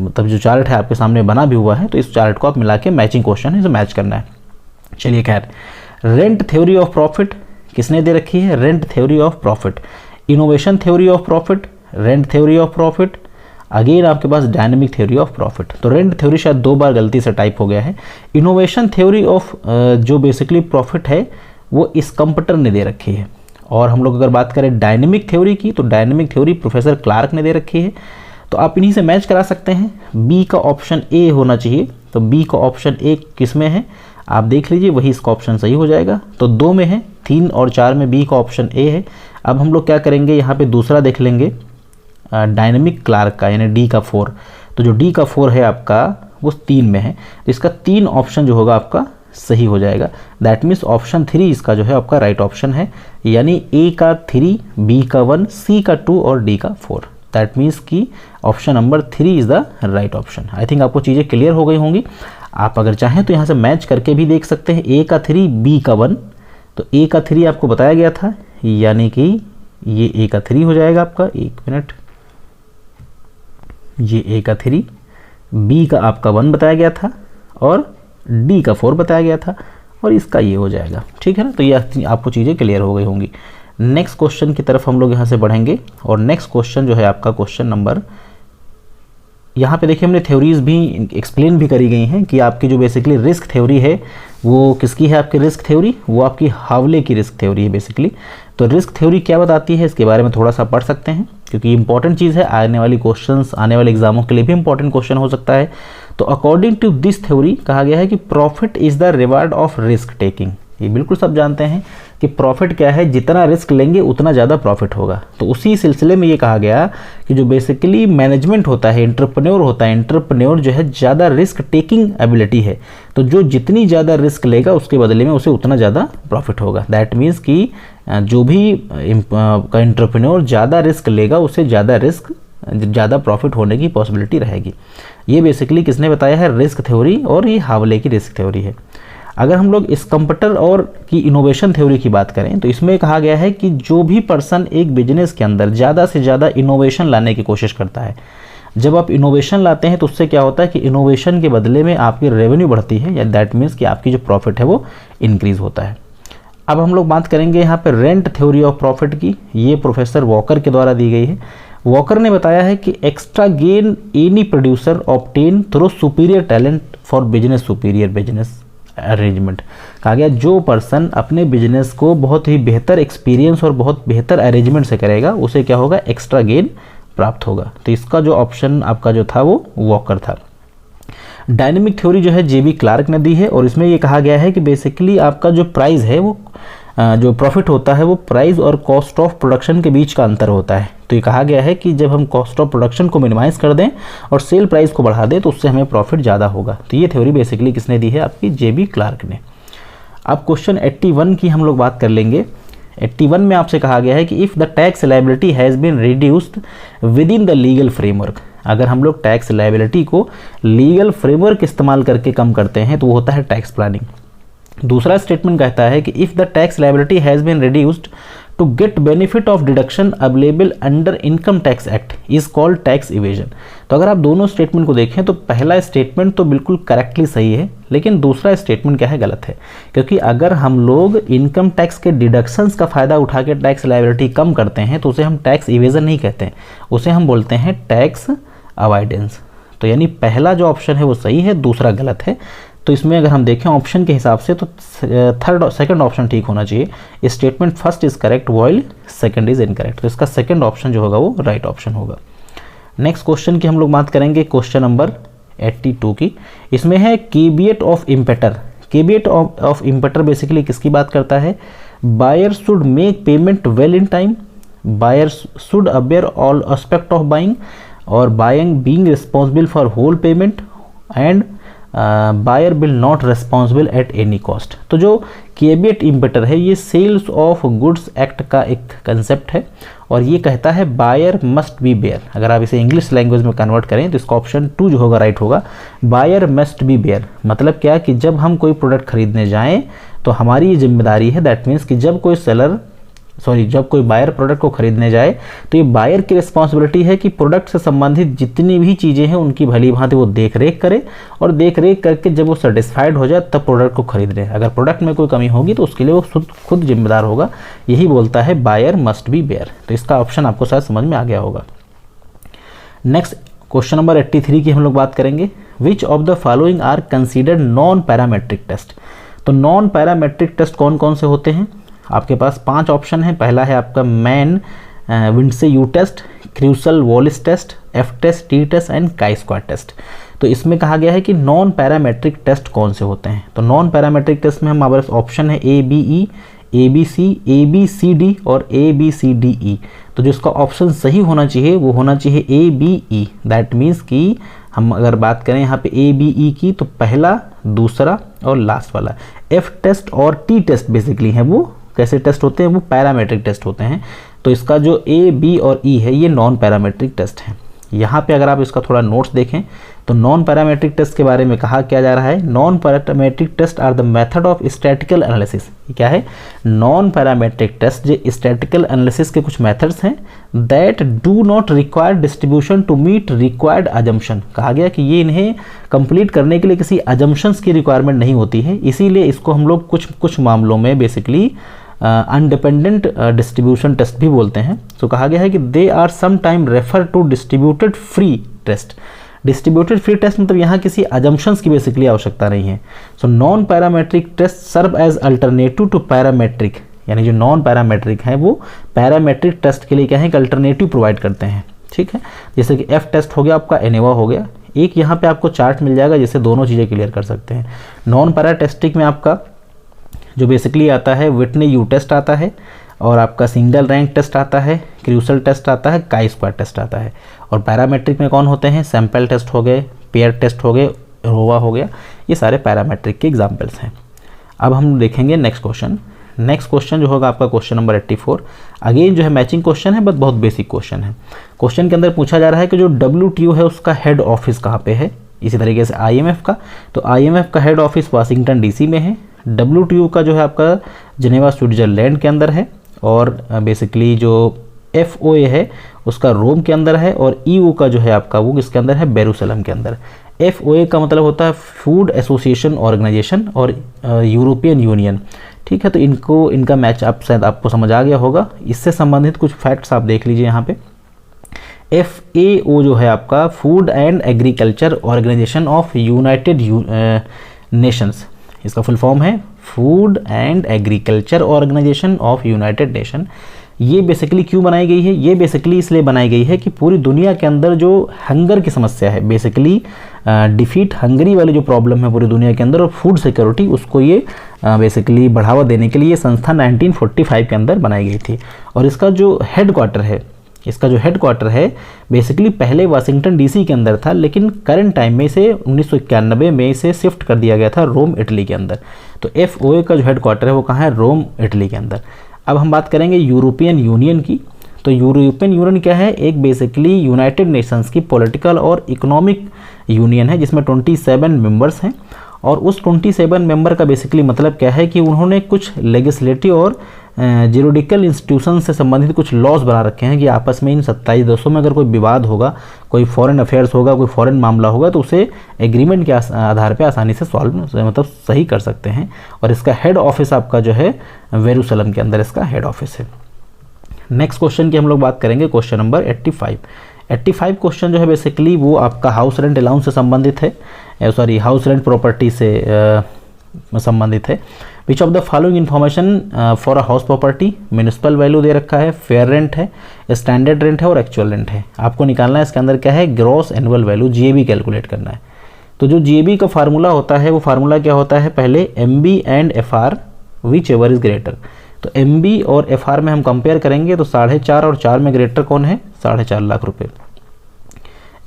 मतलब जो चार्ट है आपके सामने बना भी हुआ है। तो इस चार्ट को आप मिला के मैचिंग क्वेश्चन है जो मैच करना है। चलिए खैर, रेंट थ्योरी ऑफ प्रॉफिट किसने दे रखी है? Rent theory of profit, innovation theory of profit, rent theory of profit, again आपके पास डायनेमिक थ्योरी ऑफ प्रॉफिट। तो रेंट थ्योरी शायद 2 बार गलती से टाइप हो गया है। इनोवेशन थ्योरी ऑफ जो बेसिकली प्रॉफिट है वो इस कंप्यूटर ने दे रखी है। और हम लोग अगर बात करें डायनेमिक थ्योरी की तो डायनेमिक थ्योरी प्रोफेसर क्लार्क ने दे रखी है। तो आप इन्हीं से मैच करा सकते हैं। बी का ऑप्शन ए होना चाहिए। तो बी का ऑप्शन ए किस में है आप देख लीजिए, वही इसका ऑप्शन सही हो जाएगा। तो 2 में है, 3 और 4 में बी का ऑप्शन ए है। अब हम लोग क्या करेंगे, यहाँ पे दूसरा देख लेंगे डायनेमिक क्लार्क का, यानी डी का 4। तो जो डी का 4 है आपका वो 3 में है। तो इसका 3 ऑप्शन जो होगा आपका सही हो जाएगा। दैट मीन्स ऑप्शन 3 इसका जो है आपका राइट ऑप्शन है, यानी ए का 3, बी का 1, सी का 2 और डी का 4। दैट मीन्स कि option number 3 is the right option. I think आपको चीज़ें क्लियर हो गई होंगी। आप अगर चाहें तो यहाँ से मैच करके भी देख सकते हैं। ए का 3, बी का 1। तो ए का 3 आपको बताया गया था, यानी कि ये ए का 3 हो जाएगा आपका। 1 मिनट, ये ए का 3, बी का आपका 1 बताया गया था और डी का 4 बताया गया था और इसका ये हो जाएगा। ठीक है ना। तो ये आपको चीज़ें क्लियर हो गई होंगी। नेक्स्ट क्वेश्चन की तरफ हम लोग यहाँ से बढ़ेंगे और नेक्स्ट क्वेश्चन जो है आपका क्वेश्चन नंबर, यहाँ पे देखिए हमने थ्योरीज भी एक्सप्लेन भी करी गई हैं कि आपकी जो बेसिकली रिस्क थ्योरी है वो किसकी है। आपकी रिस्क थ्योरी वो आपकी हावले की रिस्क थ्योरी है बेसिकली। तो रिस्क थ्योरी क्या बताती है इसके बारे में थोड़ा सा पढ़ सकते हैं क्योंकि इंपॉर्टेंट चीज़ है। आने वाली क्वेश्चंस, आने वाले एग्जामों के लिए भी इंपॉर्टेंट क्वेश्चन हो सकता है। तो अकॉर्डिंग टू दिस थ्योरी कहा गया है कि profit is the reward of risk taking. ये बिल्कुल सब जानते हैं कि प्रॉफिट क्या है, जितना रिस्क लेंगे उतना ज़्यादा प्रॉफिट होगा। तो उसी सिलसिले में ये कहा गया कि जो बेसिकली मैनेजमेंट होता है, एंटरप्रेन्योर होता है, एंटरप्रेन्योर जो है ज़्यादा रिस्क टेकिंग एबिलिटी है। तो जो जितनी ज़्यादा रिस्क लेगा उसके बदले में उसे उतना ज़्यादा प्रॉफिट होगा। दैट मीन्स कि जो भी एंटरप्रेन्योर ज़्यादा रिस्क लेगा उसे ज़्यादा प्रॉफिट होने की पॉसिबिलिटी रहेगी। ये बेसिकली किसने बताया है? रिस्क थ्योरी, और ये हावले की रिस्क थ्योरी है। अगर हम लोग इस कंप्यूटर और की इनोवेशन थ्योरी की बात करें तो इसमें कहा गया है कि जो भी पर्सन एक बिजनेस के अंदर ज़्यादा से ज़्यादा इनोवेशन लाने की कोशिश करता है, जब आप इनोवेशन लाते हैं तो उससे क्या होता है कि इनोवेशन के बदले में आपकी रेवेन्यू बढ़ती है, या दैट मीन्स कि आपकी जो प्रॉफिट है वो इंक्रीज होता है। अब हम लोग बात करेंगे यहाँ पे रेंट थ्योरी ऑफ प्रॉफिट की। ये प्रोफेसर वॉकर के द्वारा दी गई है। वॉकर ने बताया है कि extra gain any producer obtain through superior talent for business superior business arrangement. कहा गया जो पर्सन अपने बिजनेस को बहुत ही बेहतर एक्सपीरियंस और बहुत बेहतर अरेंजमेंट से करेगा उसे क्या होगा? एक्स्ट्रा गेन प्राप्त होगा। तो इसका जो ऑप्शन आपका जो था वो वॉकर था। डायनेमिक थ्योरी जो है जेबी क्लार्क ने दी है और इसमें ये कहा गया है कि बेसिकली आपका जो प्राइस है वो जो प्रॉफिट होता है वो प्राइस और कॉस्ट ऑफ प्रोडक्शन के बीच का अंतर होता है। तो ये कहा गया है कि जब हम कॉस्ट ऑफ प्रोडक्शन को मिनिमाइज कर दें और सेल प्राइस को बढ़ा दें तो उससे हमें प्रॉफिट ज़्यादा होगा। तो ये थ्योरी बेसिकली किसने दी है? आपकी जेबी क्लार्क ने। अब क्वेश्चन 81 की हम लोग बात कर लेंगे। 81 में आपसे कहा गया है कि if the tax liability has been reduced within the legal framework. अगर हम लोग टैक्स लायबिलिटी को लीगल फ्रेमवर्क इस्तेमाल करके कम करते हैं तो वो होता है टैक्स प्लानिंग। दूसरा स्टेटमेंट कहता है कि if the tax liability has been reduced to get benefit of deduction available under income tax act is called tax evasion. तो अगर आप दोनों स्टेटमेंट को देखें तो पहला स्टेटमेंट तो बिल्कुल करेक्टली सही है, लेकिन दूसरा स्टेटमेंट क्या है, गलत है। क्योंकि अगर हम लोग इनकम टैक्स के डिडक्शंस का फ़ायदा उठा के टैक्स लायबिलिटी कम करते हैं तो उसे हम टैक्स इवेजन नहीं कहते हैं, उसे हम बोलते हैं टैक्स अवॉइडेंस। तो यानी पहला जो ऑप्शन है वो सही है, दूसरा गलत है। तो इसमें अगर हम देखें ऑप्शन के हिसाब से तो सेकंड ऑप्शन ठीक होना चाहिए। Statement first is correct while second is incorrect. तो इसका सेकंड ऑप्शन जो होगा वो राइट ऑप्शन होगा। नेक्स्ट क्वेश्चन की हम लोग बात करेंगे, क्वेश्चन नंबर 82 की। इसमें है caveat of emptor. Caveat of emptor basically किसकी बात करता है, buyer should make payment well in time, buyer should aware all aspect of buying, और buying being responsible for whole payment, and buyer will not responsible at any cost. तो जो caveat इम्पेटर है ये sales of goods act का एक concept है और ये कहता है बायर मस्ट बी बेयर। अगर आप इसे इंग्लिश लैंग्वेज में कन्वर्ट करें तो इसका ऑप्शन 2 जो होगा राइट होगा। बायर मस्ट बी बेयर मतलब क्या कि जब हम कोई प्रोडक्ट खरीदने जाएं तो हमारी ये जिम्मेदारी है, दैट मीन्स कि जब कोई बायर प्रोडक्ट को खरीदने जाए तो ये बायर की रिस्पॉन्सिबिलिटी है कि प्रोडक्ट से संबंधित जितनी भी चीज़ें हैं उनकी भली भांति वो देख रेख करे, और देख रेख करके जब वो सेटिस्फाइड हो जाए तब प्रोडक्ट को खरीद ले। अगर प्रोडक्ट में कोई कमी होगी तो उसके लिए वो खुद जिम्मेदार होगा। यही बोलता है बायर मस्ट बी बेयर। तो इसका ऑप्शन आपको शायद समझ में आ गया होगा। नेक्स्ट क्वेश्चन नंबर 83 की हम लोग बात करेंगे। Which of the following are considered non parametric test. तो नॉन पैरामेट्रिक टेस्ट कौन कौन से होते हैं, आपके पास 5 ऑप्शन है। पहला है आपका मैन विंडसे U test, Kruskal Wallis test, F test, T test and chi square test. तो इसमें कहा गया है कि नॉन पैरामेट्रिक टेस्ट कौन से होते हैं। तो नॉन पैरामेट्रिक टेस्ट में हमारे पास ऑप्शन है A B E, A B C, A B C D और A B C D E. तो जो इसका ऑप्शन सही होना चाहिए वो होना चाहिए A B E. That means कि हम अगर बात करें यहाँ पे ए बी ई की तो पहला, दूसरा और लास्ट वाला। एफ टेस्ट और टी टेस्ट बेसिकली है वो कैसे टेस्ट होते हैं, वो पैरामेट्रिक टेस्ट होते हैं। तो इसका जो ए बी और ई है ये नॉन पैरामेट्रिक टेस्ट है। यहाँ पे अगर आप इसका थोड़ा नोट्स देखें तो नॉन पैरामेट्रिक टेस्ट के बारे में कहा क्या जा रहा है, non parametric test are the method of statistical analysis. क्या है, नॉन पैरामेट्रिक टेस्ट जो स्टैटिकल एनालिसिस के कुछ मेथड्स हैं that do not require distribution to meet required assumption. कहा गया कि ये इन्हें कंप्लीट करने के लिए किसी अजम्पशंस की रिक्वायरमेंट नहीं होती है, इसीलिए इसको हम लोग कुछ मामलों में बेसिकली अनडिपेंडेंट डिस्ट्रीब्यूशन टेस्ट भी बोलते हैं। तो कहा गया है कि they are some time refer to distributed free test. Distributed free test मतलब यहाँ किसी अजम्पशंस की बेसिकली आवश्यकता नहीं है। So non parametric test serve as alternative to parametric, यानी जो नॉन पैरामेट्रिक है वो पैरामेट्रिक टेस्ट के लिए क्या है कि अल्टरनेटिव प्रोवाइड करते हैं। ठीक है, जैसे कि एफ टेस्ट हो गया आपका, एनेवा हो गया। एक यहाँ पे आपको चार्ट मिल जाएगा जिससे दोनों चीज़ें क्लियर कर सकते हैं। नॉन पैराटेस्टिक में आपका जो बेसिकली आता है विटनी यू टेस्ट आता है, और आपका सिंगल रैंक टेस्ट आता है, क्रूसल टेस्ट आता है, काई स्क्वायर टेस्ट आता है। और पैरामेट्रिक में कौन होते हैं, सैंपल टेस्ट हो गए, पेयर टेस्ट हो गए, रोवा हो गया, ये सारे पैरामेट्रिक के एग्जाम्पल्स हैं। अब हम देखेंगे नेक्स्ट क्वेश्चन। नेक्स्ट क्वेश्चन जो होगा आपका क्वेश्चन नंबर 84। अगेन जो है मैचिंग क्वेश्चन है बट बहुत बेसिक क्वेश्चन है। क्वेश्चन के अंदर पूछा जा रहा है कि जो WTO है उसका हेड ऑफिस कहाँ पे है। इसी तरीके से IMF का, तो IMF का हेड ऑफिस वाशिंगटन DC में है। WTO का जो है आपका जिनेवा स्विट्जरलैंड के अंदर है, और बेसिकली जो FOA है उसका रोम के अंदर है, और EU का जो है आपका वो किसके अंदर है, बेरूसलम के अंदर। FOA का मतलब होता है फूड एसोसिएशन ऑर्गेनाइजेशन, और यूरोपियन यूनियन। ठीक है, तो इनका मैच आप शायद आपको समझ आ गया होगा। इससे संबंधित कुछ फैक्ट्स आप देख लीजिए यहाँ पे। FAO जो है आपका food and agriculture organisation of United Nations, इसका फुल फॉर्म है food and agriculture organisation of United Nation. ये बेसिकली क्यों बनाई गई है, ये बेसिकली इसलिए बनाई गई है कि पूरी दुनिया के अंदर जो हंगर की समस्या है, बेसिकली डिफीट हंगरी वाली जो प्रॉब्लम है पूरी दुनिया के अंदर, और फूड सिक्योरिटी, उसको ये बेसिकली बढ़ावा देने के लिए ये संस्था 1945 के अंदर बनाई गई थी। और इसका जो हेडक्वार्टर है बेसिकली पहले वाशिंगटन DC के अंदर था, लेकिन करंट टाइम में इसे 1991 में इसे शिफ्ट कर दिया गया था रोम इटली के अंदर। तो FOA का जो हेडक्वार्टर है वो कहाँ है, रोम इटली के अंदर। अब हम बात करेंगे यूरोपियन यूनियन की। तो यूरोपियन यूनियन क्या है, एक बेसिकली यूनाइटेड नेशंस की पॉलिटिकल और इकोनॉमिक यूनियन है जिसमें 27 मेंबर्स हैं, और उस 27 मेंबर का बेसिकली मतलब क्या है कि उन्होंने कुछ लेजिस्लेटिव और ज्यूरिडिकल इंस्टीट्यूशन से संबंधित कुछ लॉज बना रखे हैं कि आपस में इन 27 देशों में अगर कोई विवाद होगा, कोई फॉरेन अफेयर्स होगा, कोई फॉरेन मामला होगा, तो उसे एग्रीमेंट के आधार पे आसानी से सॉल्व मतलब सही कर सकते हैं। और इसका हेड ऑफिस आपका जो है वेरूसलम के अंदर इसका हेड ऑफिस है। नेक्स्ट क्वेश्चन की हम लोग बात करेंगे, क्वेश्चन नंबर 85 क्वेश्चन जो है बेसिकली वो आपका हाउस रेंट अलाउंस से संबंधित है, सॉरी हाउस रेंट प्रॉपर्टी से संबंधित है। Which of the following information for a house property, municipal value दे रखा है, फेयर रेंट है, स्टैंडर्ड रेंट है और एक्चुअल रेंट है। आपको निकालना है इसके अंदर क्या है, gross annual value GAV calculate करना है। तो जो GAV का फार्मूला होता है वो फार्मूला क्या होता है, पहले MB and FR which ever is greater. तो MB और FR में हम कंपेयर करेंगे तो 4.5 और 4 में ग्रेटर कौन है, 4.5 लाख रुपए।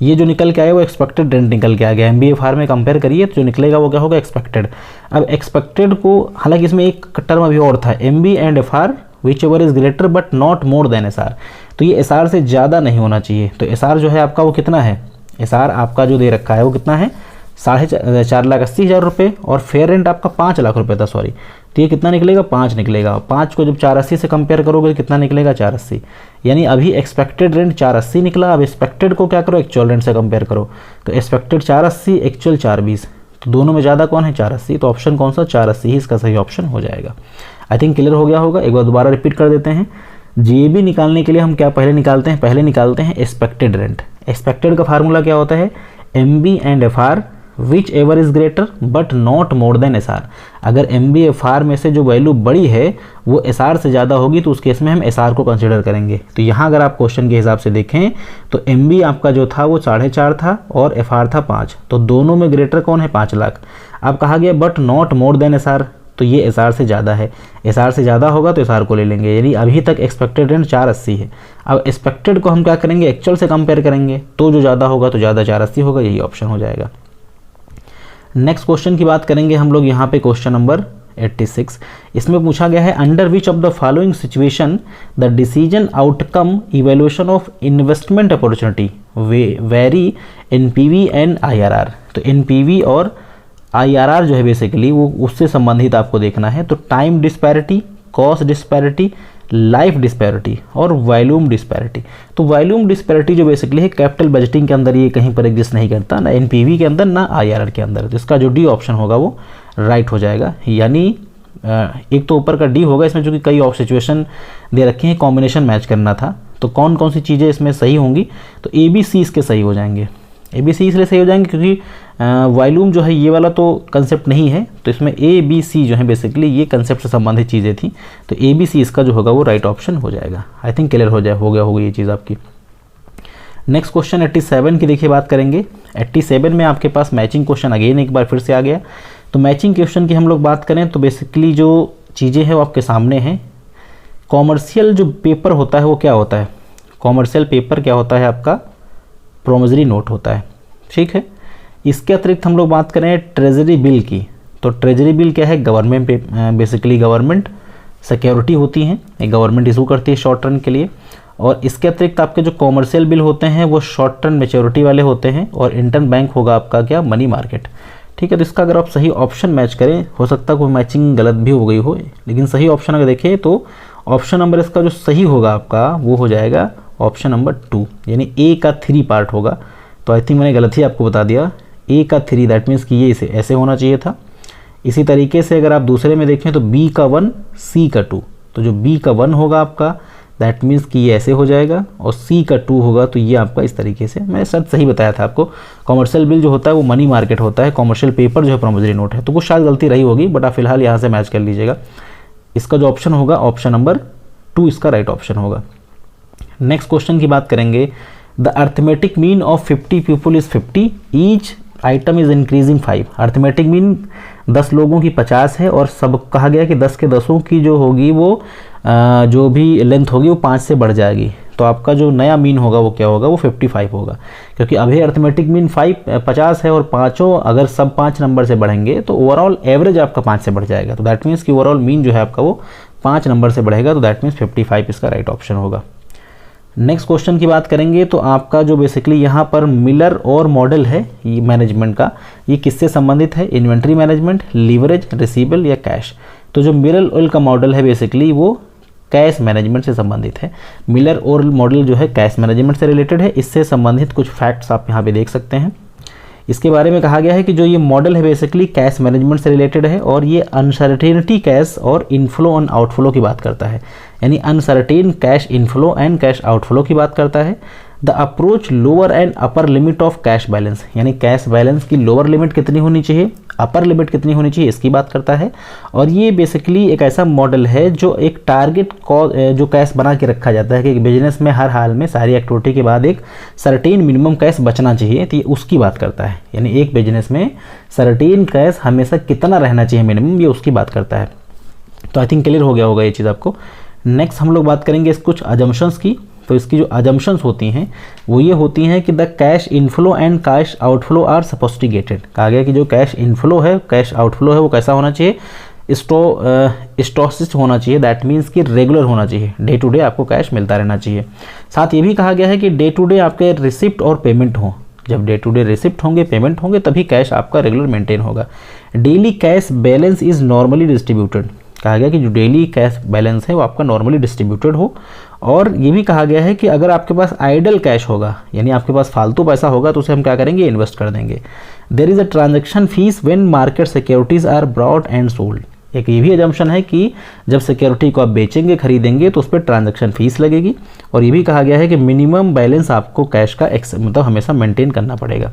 ये जो निकल के आया वो एक्सपेक्टेड रेंट निकल के आ गया। MB FR में कंपेयर करिए तो जो निकलेगा वो क्या होगा, एक्सपेक्टेड। अब एक्सपेक्टेड को, हालांकि इसमें एक टर्म अभी और था, MB and FR which ever is greater but not more than SR। तो ये SR से ज़्यादा नहीं होना चाहिए। तो SR जो है आपका वो कितना है, SR आपका जो दे रखा है वो कितना है, 4,80,000 रुपये, और फेयर रेंट आपका 5 लाख रुपये था, सॉरी। तो ये कितना निकलेगा, 5 निकलेगा। 5 को जब 480 से कंपेयर करोगे तो कितना निकलेगा, 480। यानी अभी एक्सपेक्टेड रेंट 480 निकला। अब एक्सपेक्टेड को क्या करो, एक्चुअल रेंट से कंपेयर करो। तो एक्सपेक्टेड 480, एक्चुअल 420, तो दोनों में ज़्यादा कौन है, 480। तो ऑप्शन कौन सा, 480 ही इसका सही ऑप्शन हो जाएगा। आई थिंक क्लियर हो गया होगा। एक बार दोबारा रिपीट कर देते हैं। GAV निकालने के लिए हम क्या पहले निकालते हैं, पहले निकालते हैं एक्सपेक्टेड रेंट। एक्सपेक्टेड का फार्मूला क्या होता है, MB and FR which ever is greater but not more than SR। अगर MB FR में से जो वैल्यू बड़ी है वो SR से ज़्यादा होगी तो उस केस में हम SR को कंसिडर करेंगे। तो यहाँ अगर आप क्वेश्चन के हिसाब से देखें तो MB आपका जो था वो 4.5 था और FR था 5, तो दोनों में ग्रेटर कौन है, 5 लाख। अब कहा गया but not more than SR, तो ये SR से ज़्यादा है। SR से ज़्यादा होगा तो SR को ले लेंगे। यानी अभी तक एक्सपेक्टेड रेंट 480 है। अब एक्सपेक्टेड को हम क्या करेंगे, एक्चुअल से कंपेयर करेंगे, तो जो ज़्यादा होगा तो ज़्यादा 480 होगा, यही ऑप्शन हो जाएगा। नेक्स्ट क्वेश्चन की बात करेंगे हम लोग यहाँ पे, क्वेश्चन नंबर 86। इसमें पूछा गया है, under which of the following situation the decision outcome evaluation of investment opportunity very NPV and IRR। तो NPV और IRR जो है बेसिकली वो उससे संबंधित आपको देखना है। तो time disparity, cost disparity, life disparity और वॉल्यूम डिस्पैरिटी। तो वॉल्यूम डिस्पैरिटी जो बेसिकली है कैपिटल बजटिंग के अंदर ये कहीं पर एग्जिस्ट नहीं करता, ना NPV के अंदर ना IRR के अंदर। तो इसका जो D ऑप्शन होगा वो राइट हो जाएगा। यानी एक तो ऊपर का D होगा, इसमें जो कि कई ऑफ सिचुएशन दे रखे हैं, कॉम्बिनेशन मैच करना था। तो कौन कौन सी चीज़ें इसमें सही होंगी, तो ABC इसके सही हो जाएंगे। ABC इसलिए सही हो जाएंगे क्योंकि वॉल्यूम जो है ये वाला तो कंसेप्ट नहीं है, तो इसमें ABC जो है बेसिकली ये कंसेप्ट से संबंधित चीज़ें थी। तो ABC इसका जो होगा वो राइट ऑप्शन हो जाएगा। आई थिंक क्लियर हो गया होगी ये चीज़ आपकी। नेक्स्ट क्वेश्चन 87 की देखिए बात करेंगे। 87 में आपके पास मैचिंग क्वेश्चन अगेन एक बार फिर से आ गया। तो मैचिंग क्वेश्चन की हम लोग बात करें तो बेसिकली जो चीज़ें हैं वो आपके सामने हैं। कॉमर्शियल जो पेपर होता है वो क्या होता है, कॉमर्शियल पेपर क्या होता है आपका, प्रोमिसरी नोट होता है, ठीक है। इसके अतिरिक्त हम लोग बात करें ट्रेजरी बिल की, तो ट्रेजरी बिल क्या है, गवर्नमेंट बेसिकली गवर्नमेंट सिक्योरिटी होती हैं, एक गवर्नमेंट इशू करती है शॉर्ट टर्म के लिए। और इसके अतिरिक्त आपके जो कॉमर्शियल बिल होते हैं वो शॉर्ट टर्म मैच्योरिटी वाले होते हैं। और इंटर्न बैंक होगा आपका क्या, मनी मार्केट, ठीक है। तो इसका अगर आप सही ऑप्शन मैच करें, हो सकता है कोई मैचिंग गलत भी हो गई हो, लेकिन सही ऑप्शन अगर देखें तो ऑप्शन नंबर इसका जो सही होगा आपका वो हो जाएगा ऑप्शन नंबर 2, यानी A का 3 पार्ट होगा। तो आई थिंक मैंने गलत ही आपको बता दिया, A का 3, दैट मीन्स कि ये इसे ऐसे होना चाहिए था। इसी तरीके से अगर आप दूसरे में देखें तो B का 1, C का 2, तो जो B का 1 होगा आपका दैट मीन्स कि ये ऐसे हो जाएगा, और C का 2 होगा तो ये आपका इस तरीके से। मैं शायद सही बताया था आपको, कॉमर्शियल बिल जो होता है वो मनी मार्केट होता है, कॉमर्शियल पेपर जो है प्रोमिसरी नोट है। तो कुछ शायद गलती रही होगी, बट आप फिलहाल यहाँ से मैच कर लीजिएगा। इसका जो ऑप्शन होगा ऑप्शन नंबर 2 इसका राइट ऑप्शन होगा। नेक्स्ट क्वेश्चन की बात करेंगे। The arithmetic mean of 50 people is 50, each item is increasing 5। Arithmetic mean 10 लोगों की 50 है, और सब कहा गया कि 10 के 10 की जो होगी वो जो भी लेंथ होगी वो 5 से बढ़ जाएगी। तो आपका जो नया मीन होगा वो क्या होगा, वो 55 होगा, क्योंकि अभी अर्थमेटिक मीन 50 है और पाँचों अगर सब 5 नंबर से बढ़ेंगे तो ओवरऑल एवरेज आपका 5 से बढ़ जाएगा। तो दैट मीन्स कि ओवरऑल मीन जो है आपका वो 5 नंबर से बढ़ेगा, तो दैट मीन्स 55 इसका राइट ऑप्शन होगा। नेक्स्ट क्वेश्चन की बात करेंगे तो आपका जो बेसिकली यहाँ पर मिलर और मॉडल है ये मैनेजमेंट का, ये किससे संबंधित है? इन्वेंट्री मैनेजमेंट, लीवरेज, रिसीवेबल या कैश। तो जो मिलर ऑयल का मॉडल है बेसिकली वो कैश मैनेजमेंट से संबंधित है। मिलर और मॉडल जो है कैश मैनेजमेंट से रिलेटेड है। इससे संबंधित कुछ फैक्ट्स आप यहाँ पे देख सकते हैं। इसके बारे में कहा गया है कि जो ये मॉडल है बेसिकली कैश मैनेजमेंट से रिलेटेड है और ये अनसर्टेनिटी कैश और इनफ्लो एंड आउटफ्लो की बात करता है, यानी uncertain cash inflow and cash outflow की बात करता है। The approach lower and upper limit of cash balance, यानी कैश बैलेंस की लोअर लिमिट कितनी होनी चाहिए, अपर लिमिट कितनी होनी चाहिए, इसकी बात करता है। और ये बेसिकली एक ऐसा मॉडल है जो एक टारगेट जो कैश बना के रखा जाता है कि बिजनेस में हर हाल में सारी एक्टिविटी के बाद एक सर्टेन मिनिमम कैश बचना चाहिए, तो ये उसकी बात करता है। यानी एक बिजनेस में सर्टेन कैश हमेशा कितना रहना चाहिए मिनिमम, ये उसकी बात करता है। तो आई थिंक क्लियर हो गया होगा ये चीज़ आपको। नेक्स्ट हम लोग बात करेंगे इस कुछ अजम्पशंस की। तो इसकी जो अजम्पशंस होती हैं वो ये होती हैं कि the cash inflow and cash outflow are sophisticated. कहा गया कि जो कैश इनफ्लो है, कैश आउटफ्लो है, वो कैसा होना चाहिए? स्टोसिस होना चाहिए। दैट मीन्स कि रेगुलर होना चाहिए, डे टू डे आपको कैश मिलता रहना चाहिए। साथ ये भी कहा गया है कि डे टू डे आपके रिसिप्ट और पेमेंट हो। जब डे टू डे रिसिप्ट होंगे, पेमेंट होंगे, तभी कैश आपका रेगुलर मेंटेन होगा। Daily cash balance is normally distributed. कहा गया कि जो डेली कैश बैलेंस है वो आपका नॉर्मली डिस्ट्रीब्यूटेड हो। और ये भी कहा गया है कि अगर आपके पास आइडल कैश होगा, यानी आपके पास फालतू पैसा होगा, तो उसे हम क्या करेंगे? इन्वेस्ट कर देंगे। There is a transaction fees when market securities are brought and sold. एक ये भी एजम्पशन है कि जब सिक्योरिटी को आप बेचेंगे, खरीदेंगे, तो उस पर ट्रांजैक्शन फीस लगेगी। और ये भी कहा गया है कि मिनिमम बैलेंस आपको कैश का मतलब हमेशा मेंटेन करना पड़ेगा।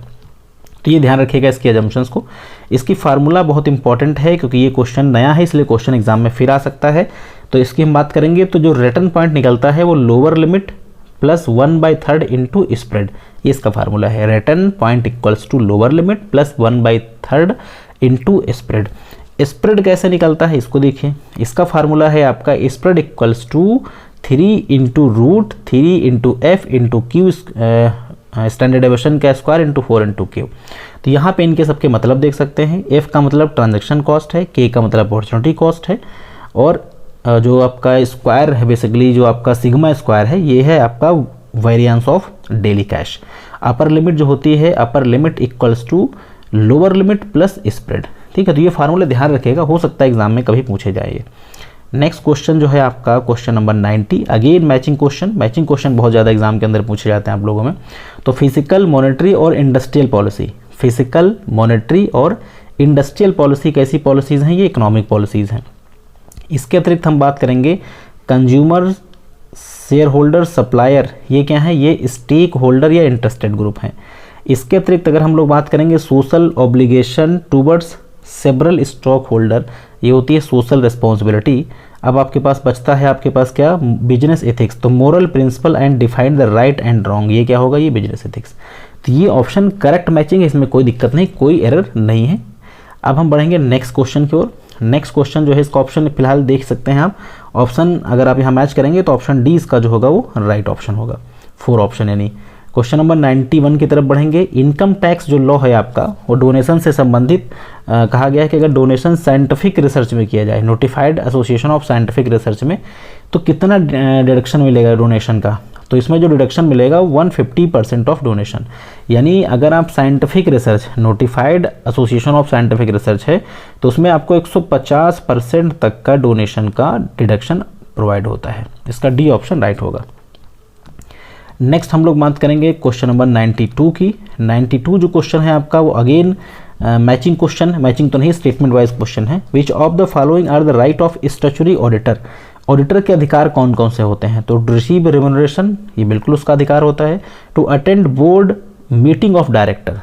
तो ये ध्यान रखिएगा इसकी एजम्पशंस को। इसकी फार्मूला बहुत इंपॉर्टेंट है क्योंकि ये क्वेश्चन नया है, इसलिए क्वेश्चन एग्जाम में फिर आ सकता है। तो इसकी हम बात करेंगे तो जो रिटर्न पॉइंट निकलता है वो lower limit plus 1/3 into spread, ये इसका फार्मूला है। Return point equals to lower limit plus 1/3 into spread. Spread कैसे निकलता है इसको देखिए। इसका फार्मूला है आपका spread equals to 3 into root 3 into F into Q standard deviation का स्क्वायर इंटू 4 इंटू क्यू। तो यहाँ पे इनके सबके मतलब देख सकते हैं। एफ का मतलब ट्रांजैक्शन कॉस्ट है, के का मतलब अपॉर्चुनिटी कॉस्ट है, और जो आपका स्क्वायर है बेसिकली जो आपका सिग्मा स्क्वायर है, ये है आपका variance of daily cash. Upper limit जो होती है, upper limit equals to lower limit plus spread. ठीक है, तो ये फार्मूले ध्यान रखिएगा, हो सकता है एग्जाम में कभी पूछे जाए। नेक्स्ट क्वेश्चन जो है आपका question number 90, again matching question. Matching question बहुत ज़्यादा एग्जाम के अंदर पूछे जाते हैं आप लोगों में। तो फिजिकल, मॉनेटरी और इंडस्ट्रियल पॉलिसी। फिजिकल, मॉनेटरी और इंडस्ट्रियल पॉलिसी कैसी पॉलिसीज़ हैं? ये इकोनॉमिक पॉलिसीज़ हैं। इसके अतिरिक्त हम बात करेंगे कंज्यूमर, शेयर होल्डर, सप्लायर, ये क्या है? ये स्टेक होल्डर या इंटरेस्टेड ग्रुप हैं। इसके अतिरिक्त अगर हम लोग बात करेंगे social obligation towards several stock holder, ये होती है सोशल रिस्पॉन्सिबिलिटी। अब आपके पास बचता है आपके पास क्या? Business ethics. तो moral principle and define the right and wrong, ये क्या होगा? ये बिजनेस एथिक्स। तो ये ऑप्शन करेक्ट मैचिंग है, इसमें कोई दिक्कत नहीं, कोई एरर नहीं है। अब हम बढ़ेंगे नेक्स्ट क्वेश्चन की ओर। नेक्स्ट क्वेश्चन जो है इसका ऑप्शन फिलहाल देख सकते हैं आप। ऑप्शन अगर आप यहाँ मैच करेंगे तो ऑप्शन डी इसका जो होगा वो राइट ऑप्शन होगा। 4 ऑप्शन यानी। क्वेश्चन नंबर 91 की तरफ बढ़ेंगे। इनकम टैक्स जो लॉ है आपका वो डोनेशन से संबंधित कहा गया है कि अगर डोनेशन साइंटिफिक रिसर्च में किया जाए, notified association of scientific research में, तो कितना डिडक्शन मिलेगा डोनेशन का? तो इसमें जो डिडक्शन मिलेगा 150% ऑफ डोनेशन। यानी अगर आप scientific research, notified association of scientific research है, तो उसमें आपको 150% तक का डोनेशन का डिडक्शन प्रोवाइड होता है। इसका डी ऑप्शन राइट होगा। नेक्स्ट हम लोग बात करेंगे क्वेश्चन नंबर 92 की। 92 जो क्वेश्चन है आपका वो अगेन मैचिंग क्वेश्चन, मैचिंग तो नहीं, स्टेटमेंट वाइज क्वेश्चन है। Which of the following are the right of statutory auditor. Auditor के अधिकार कौन कौन से होते हैं? तो टू रिसीव रेम्यूनरेशन, ये बिल्कुल उसका अधिकार होता है। To attend board meeting of director,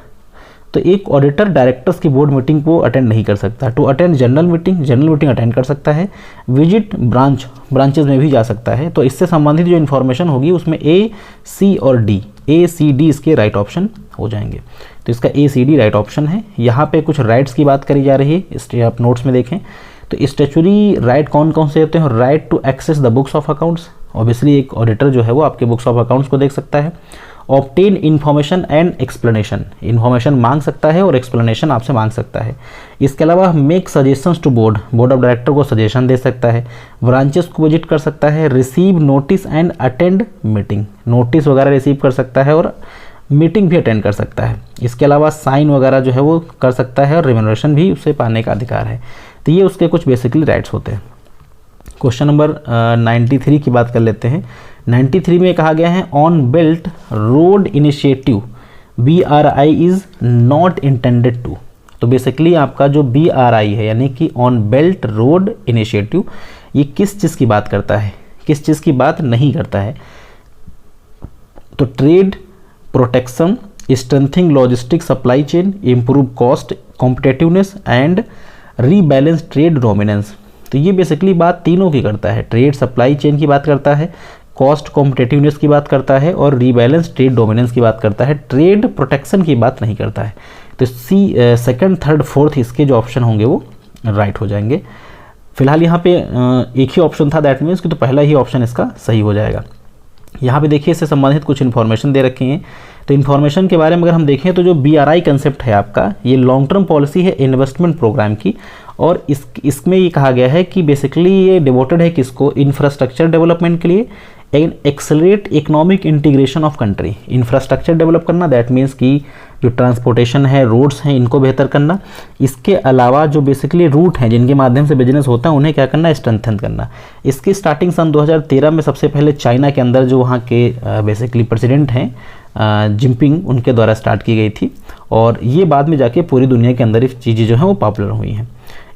तो एक ऑडिटर डायरेक्टर्स की बोर्ड मीटिंग को अटेंड नहीं कर सकता। To attend general meeting attend कर सकता है। विजिट ब्रांचेज में भी जा सकता है। तो इससे संबंधित जो इन्फॉर्मेशन होगी उसमें ए, सी और डी, ए, सी, डी इसके राइट ऑप्शन हो जाएंगे। तो इसका ए, सी, डी राइट ऑप्शन है। यहाँ पे कुछ राइट्स की बात करी जा रही है, इसलिए आप नोट्स में देखें। तो स्टैट्यूटरी राइट कौन कौन से होते हैं? Right to access the books of accounts, obviously एक ऑडिटर जो है वो आपके बुक्स ऑफ अकाउंट्स को देख सकता है। Obtain information and explanation, information मांग सकता है और एक्सप्लेनेशन आपसे मांग सकता है। इसके अलावा make suggestions to board, board of director को सजेशन दे सकता है, ब्रांचेस को विजिट कर सकता है, receive notice and attend meeting, notice वगैरह रिसीव कर सकता है और मीटिंग भी अटेंड कर सकता है। इसके अलावा साइन वगैरह जो है वो कर सकता है और रिम्यूनरेशन भी उसे पाने का अधिकार है। तो ये उसके कुछ बेसिकली राइट्स होते हैं। क्वेश्चन नंबर 93 की बात कर लेते हैं। 93 में कहा गया है on belt road initiative BRI is not intended to. तो बेसिकली आपका जो BRI है यानी कि ऑन बेल्ट रोड इनिशिएटिव, ये किस चीज़ की बात करता है, किस चीज़ की बात नहीं करता है? तो trade protection, strengthening logistic supply chain, improve cost competitiveness and rebalance trade dominance. तो ये बेसिकली बात तीनों की करता है, ट्रेड सप्लाई चेन की बात करता है, कॉस्ट कॉम्पिटेटिवनेस की बात करता है और रीबैलेंस ट्रेड डोमिनेंस की बात करता है, ट्रेड प्रोटेक्शन की बात नहीं करता है। तो सेकंड, थर्ड, फोर्थ इसके जो ऑप्शन होंगे वो राइट हो जाएंगे। फिलहाल यहाँ पे एक ही ऑप्शन था, दैट मीन्स कि तो पहला ही ऑप्शन इसका सही हो जाएगा। यहाँ पे देखिए इससे संबंधित कुछ इन्फॉर्मेशन दे रखी हैं। तो इन्फॉर्मेशन के बारे में अगर हम देखें तो जो BRI कंसेप्ट है आपका, ये लॉन्ग टर्म पॉलिसी है इन्वेस्टमेंट प्रोग्राम की, और इसमें ये कहा गया है कि बेसिकली ये डिवोटेड है किसको, इंफ्रास्ट्रक्चर डेवलपमेंट के लिए and accelerate economic integration of country. Infrastructure develop करना, दैट मीन्स कि जो ट्रांसपोर्टेशन है, रोड्स हैं, इनको बेहतर करना। इसके अलावा जो बेसिकली रूट हैं जिनके माध्यम से बिजनेस होता है उन्हें क्या करना, स्ट्रेंथन करना। इसकी स्टार्टिंग सन 2013 में सबसे पहले चाइना के अंदर जो वहाँ के बेसिकली प्रेसिडेंट हैं जिनपिंग, उनके द्वारा स्टार्ट की गई थी और ये बाद में जाके पूरी दुनिया के अंदर ये चीज़ें जो हैं वो पॉपुलर हुई हैं।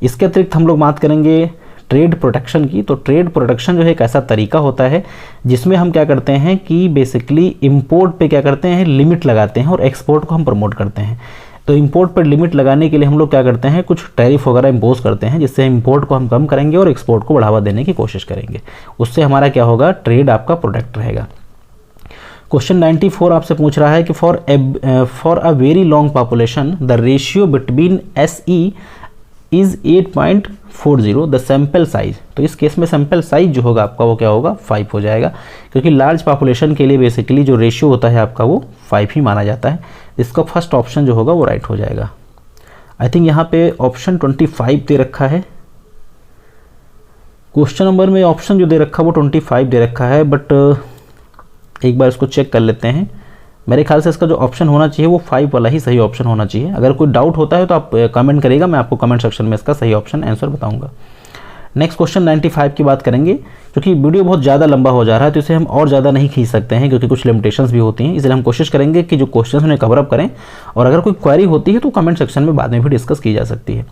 इसके अतिरिक्त हम लोग बात करेंगे ट्रेड प्रोटेक्शन की। तो ट्रेड प्रोटेक्शन जो है एक ऐसा तरीका होता है जिसमें हम क्या करते हैं कि बेसिकली इंपोर्ट पे क्या करते हैं, लिमिट लगाते हैं और एक्सपोर्ट को हम प्रमोट करते हैं। तो इंपोर्ट पर लिमिट लगाने के लिए हम लोग क्या करते हैं, कुछ टैरिफ वगैरह इम्पोज करते हैं जिससे इंपोर्ट को हम कम करेंगे और एक्सपोर्ट को बढ़ावा देने की कोशिश करेंगे। उससे हमारा क्या होगा, ट्रेड आपका प्रोटेक्ट रहेगा। क्वेश्चन 94 आपसे पूछ रहा है कि for a very long population the ratio between SE is 8.40 the sample size. तो इस केस में सैंपल साइज जो होगा आपका वो क्या होगा, 5 हो जाएगा, क्योंकि लार्ज पॉपुलेशन के लिए बेसिकली जो रेशियो होता है आपका वो 5 ही माना जाता है। इसका फर्स्ट ऑप्शन जो होगा वो राइट हो जाएगा। आई थिंक यहाँ पे ऑप्शन 25 दे रखा है, क्वेश्चन नंबर में ऑप्शन जो दे रखा है वो 25 दे रखा है, बट एक बार इसको चेक कर लेते हैं। मेरे ख्याल से इसका जो ऑप्शन होना चाहिए वो 5 वाला ही सही ऑप्शन होना चाहिए। अगर कोई डाउट होता है तो आप कमेंट करिएगा, मैं आपको कमेंट सेक्शन में इसका सही ऑप्शन आंसर बताऊंगा। नेक्स्ट क्वेश्चन 95 की बात करेंगे। क्योंकि वीडियो बहुत ज़्यादा लंबा हो जा रहा है तो इसे हम और ज़्यादा नहीं खींच सकते हैं क्योंकि कुछ लिमिटेशंस भी होती हैं, इसलिए हम कोशिश करेंगे कि जो क्वेश्चन उन्हें कवर अप करें, और अगर कोई क्वेरी होती है तो कमेंट सेक्शन में बाद में भी डिस्कस की जा सकती है।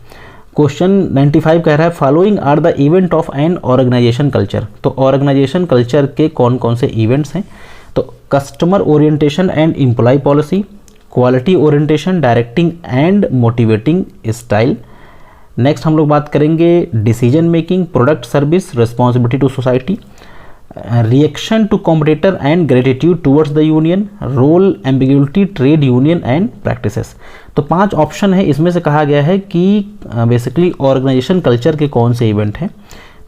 क्वेश्चन 95 कह रहा है following are the event of an organization culture. तो ऑर्गेनाइजेशन कल्चर के कौन कौन से इवेंट्स हैं, तो customer orientation and employ policy, quality orientation, directing and motivating style. Next हम लोग बात करेंगे decision making, product service, responsibility to society, reaction to competitor and gratitude towards the union, role, ambiguity, trade union and practices. तो 5 option है, इसमें से कहा गया है कि बेसिकली ऑर्गेनाइजेशन कल्चर के कौन से इवेंट हैं।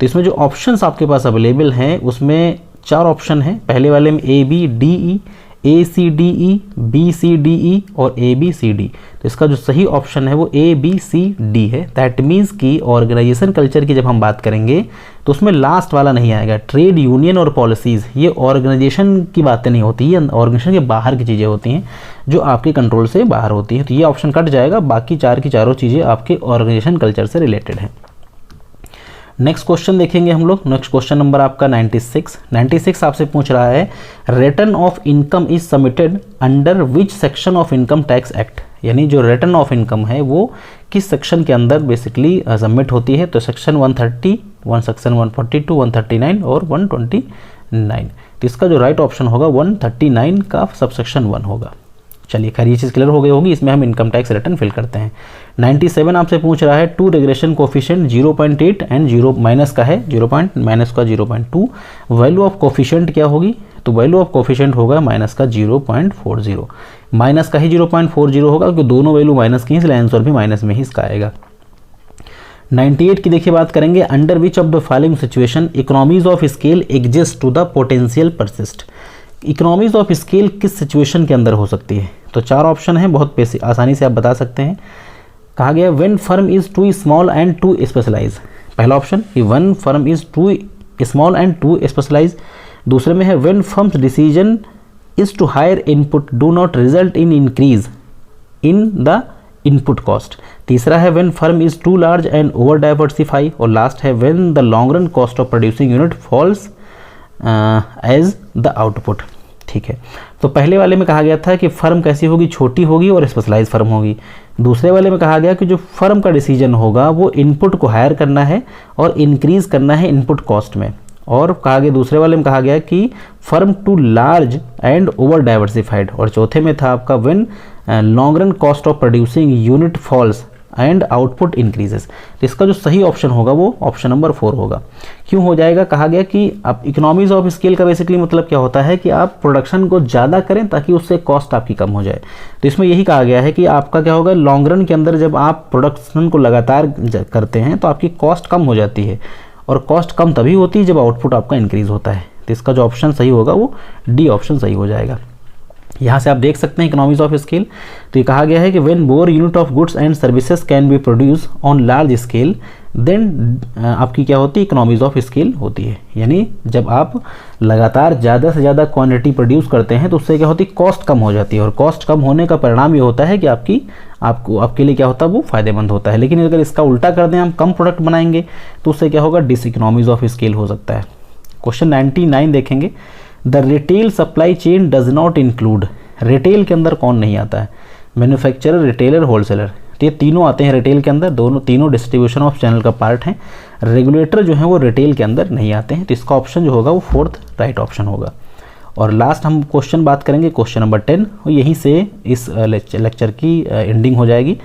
तो इसमें जो ऑप्शंस आपके पास अवेलेबल हैं उसमें 4 ऑप्शन है। पहले वाले में ABDE, ACDE, BCDE और ABCD। तो इसका जो सही ऑप्शन है वो ABCD है। दैट मीन्स कि ऑर्गेनाइजेशन कल्चर की जब हम बात करेंगे तो उसमें लास्ट वाला नहीं आएगा। ट्रेड यूनियन और पॉलिसीज़ ये ऑर्गेनाइजेशन की बातें नहीं होती, ये ऑर्गेनाइजेशन के बाहर की चीज़ें होती हैं जो आपके कंट्रोल से बाहर होती हैं। तो ये ऑप्शन कट जाएगा, बाकी 4 की चारों चीज़ें आपके ऑर्गेनाइजेशन कल्चर से रिलेटेड हैं। नेक्स्ट क्वेश्चन देखेंगे हम लोग। नेक्स्ट क्वेश्चन नंबर आपका 96 आपसे पूछ रहा है return of income is submitted under which section of income tax act. यानी जो रिटर्न ऑफ इनकम है वो किस सेक्शन के अंदर बेसिकली सबमिट होती है। तो सेक्शन 130, सेक्शन 142, 139 और 129। तो इसका जो राइट ऑप्शन होगा 139 का सबसेक्शन 1 होगा। चलिए खैर ये चीज़ क्लियर हो गई होगी। इसमें हम इनकम टैक्स रिटर्न फिल करते हैं। 97 आपसे पूछ रहा है two regulation coefficient 0.8 and 0 minus का है 0. माइनस का 0.2। वैल्यू ऑफ कोफिशिएंट क्या होगी, तो वैल्यू ऑफ कोफिशिएंट होगा माइनस का 0.40। माइनस का ही 0.40 होगा क्योंकि दोनों वैल्यू माइनस की, इसलिए आंसर भी माइनस में ही इसका आएगा। 98 की देखिए बात करेंगे under which of the following situation economies of scale exist to the potential persist. Economies of scale किस सिचुएशन के अंदर हो सकती है? तो 4 ऑप्शन हैं, बहुत आसानी से आप बता सकते हैं। कहा गया when firm is too small and too specialize, पहला ऑप्शन कि when firm is too small and too specialize. दूसरे में है when firms decision is to hire input do not result in increase in the input cost. तीसरा है when firm is too large and over diversify. और last है when the long run cost of producing unit falls as the output. ठीक है, तो पहले वाले में कहा गया था कि फर्म कैसी होगी, छोटी होगी और स्पेशलाइज फर्म होगी। दूसरे वाले में कहा गया कि जो फर्म का डिसीजन होगा वो इनपुट को हायर करना है और इंक्रीज करना है इनपुट कॉस्ट में। और कहा गया दूसरे वाले में कहा गया कि firm too large and over diversified. और चौथे में था आपका when long run cost of producing unit falls and output increases. तो इसका जो सही ऑप्शन होगा वो ऑप्शन नंबर 4 होगा। क्यों हो जाएगा? कहा गया कि आप इकोनॉमीज ऑफ स्केल का बेसिकली मतलब क्या होता है कि आप प्रोडक्शन को ज़्यादा करें ताकि उससे कॉस्ट आपकी कम हो जाए। तो इसमें यही कहा गया है कि आपका क्या होगा, लॉन्ग रन के अंदर जब आप प्रोडक्शन को लगातार करते हैं तो आपकी कॉस्ट कम हो जाती है, और कॉस्ट कम तभी होती है जब आउटपुट आपका इंक्रीज होता है। तो इसका जो ऑप्शन सही होगा वो डी ऑप्शन सही हो जाएगा। यहाँ से आप देख सकते हैं इकोनॉमीज ऑफ स्केल। तो ये कहा गया है कि when more unit of goods and services can be produce on large scale then आपकी क्या होती है, इकोनॉमीज ऑफ स्केल होती है। यानी जब आप लगातार ज़्यादा से ज़्यादा क्वांटिटी प्रोड्यूस करते हैं तो उससे क्या होती है, कॉस्ट कम हो जाती है। और कॉस्ट कम होने का परिणाम ये होता है कि आपके लिए क्या होता है, वो फायदेमंद होता है। लेकिन अगर इसका उल्टा कर दें, हम कम प्रोडक्ट बनाएंगे तो उससे क्या होगा, डिस इकोनॉमीज ऑफ स्केल हो सकता है। क्वेश्चन 99 देखेंगे। The retail supply chain does not include. Retail के अंदर कौन नहीं आता है? Manufacturer, retailer, wholesaler. तो ये तीनों आते हैं रिटेल के अंदर, तीनों डिस्ट्रीब्यूशन ऑफ चैनल का पार्ट हैं। रेगुलेटर जो है वो रिटेल के अंदर नहीं आते हैं। तो इसका ऑप्शन जो होगा वो 4th राइट ऑप्शन होगा। और लास्ट हम क्वेश्चन बात करेंगे, क्वेश्चन नंबर 10, और यहीं से इस लेक्चर की एंडिंग हो जाएगी।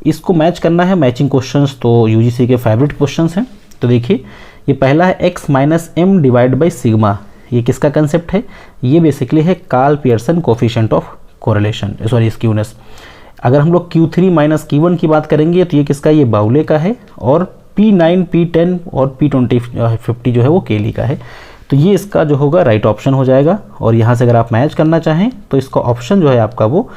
इसको मैच करना है, मैचिंग क्वेश्चंस तो यूजीसी के फेवरेट क्वेश्चंस हैं। तो देखिए ये पहला है x minus M divide by sigma. ये किसका कंसेप्ट है? ये बेसिकली है Karl Pearson coefficient of correlation, sorry skewness. अगर हम लोग Q3 माइनस Q1 की बात करेंगे तो ये किसका, ये बाउले का है। और P9, P10 और P20-50 जो है वो केली का है। तो ये इसका जो होगा राइट ऑप्शन हो जाएगा। और यहाँ से अगर आप मैच करना चाहें तो इसका ऑप्शन जो है आपका वो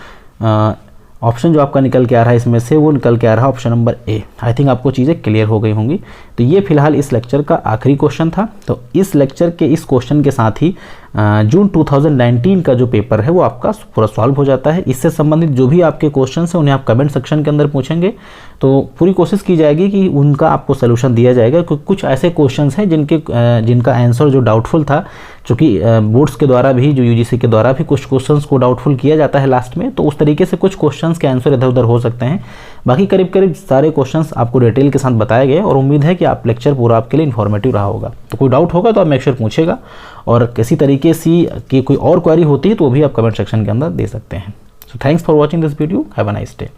ऑप्शन जो आपका निकल के आ रहा है इसमें से, वो निकल के आ रहा है option number A. I think आपको चीज़ें क्लियर हो गई होंगी। तो ये फिलहाल इस लेक्चर का आखिरी क्वेश्चन था। तो इस लेक्चर के इस क्वेश्चन के साथ ही जून 2019 का जो पेपर है वो आपका पूरा सॉल्व हो जाता है। इससे संबंधित जो भी आपके क्वेश्चन हैं उन्हें आप कमेंट सेक्शन के अंदर पूछेंगे तो पूरी कोशिश की जाएगी कि उनका आपको सोल्यूशन दिया जाएगा। क्योंकि कुछ ऐसे क्वेश्चंस हैं जिनका आंसर जो डाउटफुल था, चूँकि बोर्ड्स के द्वारा भी, जो यूजीसी के द्वारा भी कुछ क्वेश्चंस को डाउटफुल किया जाता है लास्ट में, तो उस तरीके से कुछ क्वेश्चंस के आंसर इधर उधर हो सकते हैं। बाकी करीब करीब सारे क्वेश्चंस आपको डिटेल के साथ बताए गए और उम्मीद है कि आप लेक्चर पूरा आपके लिए इन्फॉर्मेटिव रहा होगा। तो कोई डाउट होगा तो आप मेक श्योर पूछेगा, और किसी तरीके से की कोई और क्वेरी होती है तो वो भी आप कमेंट सेक्शन के अंदर दे सकते हैं। So thanks for watching this video, have a nice day.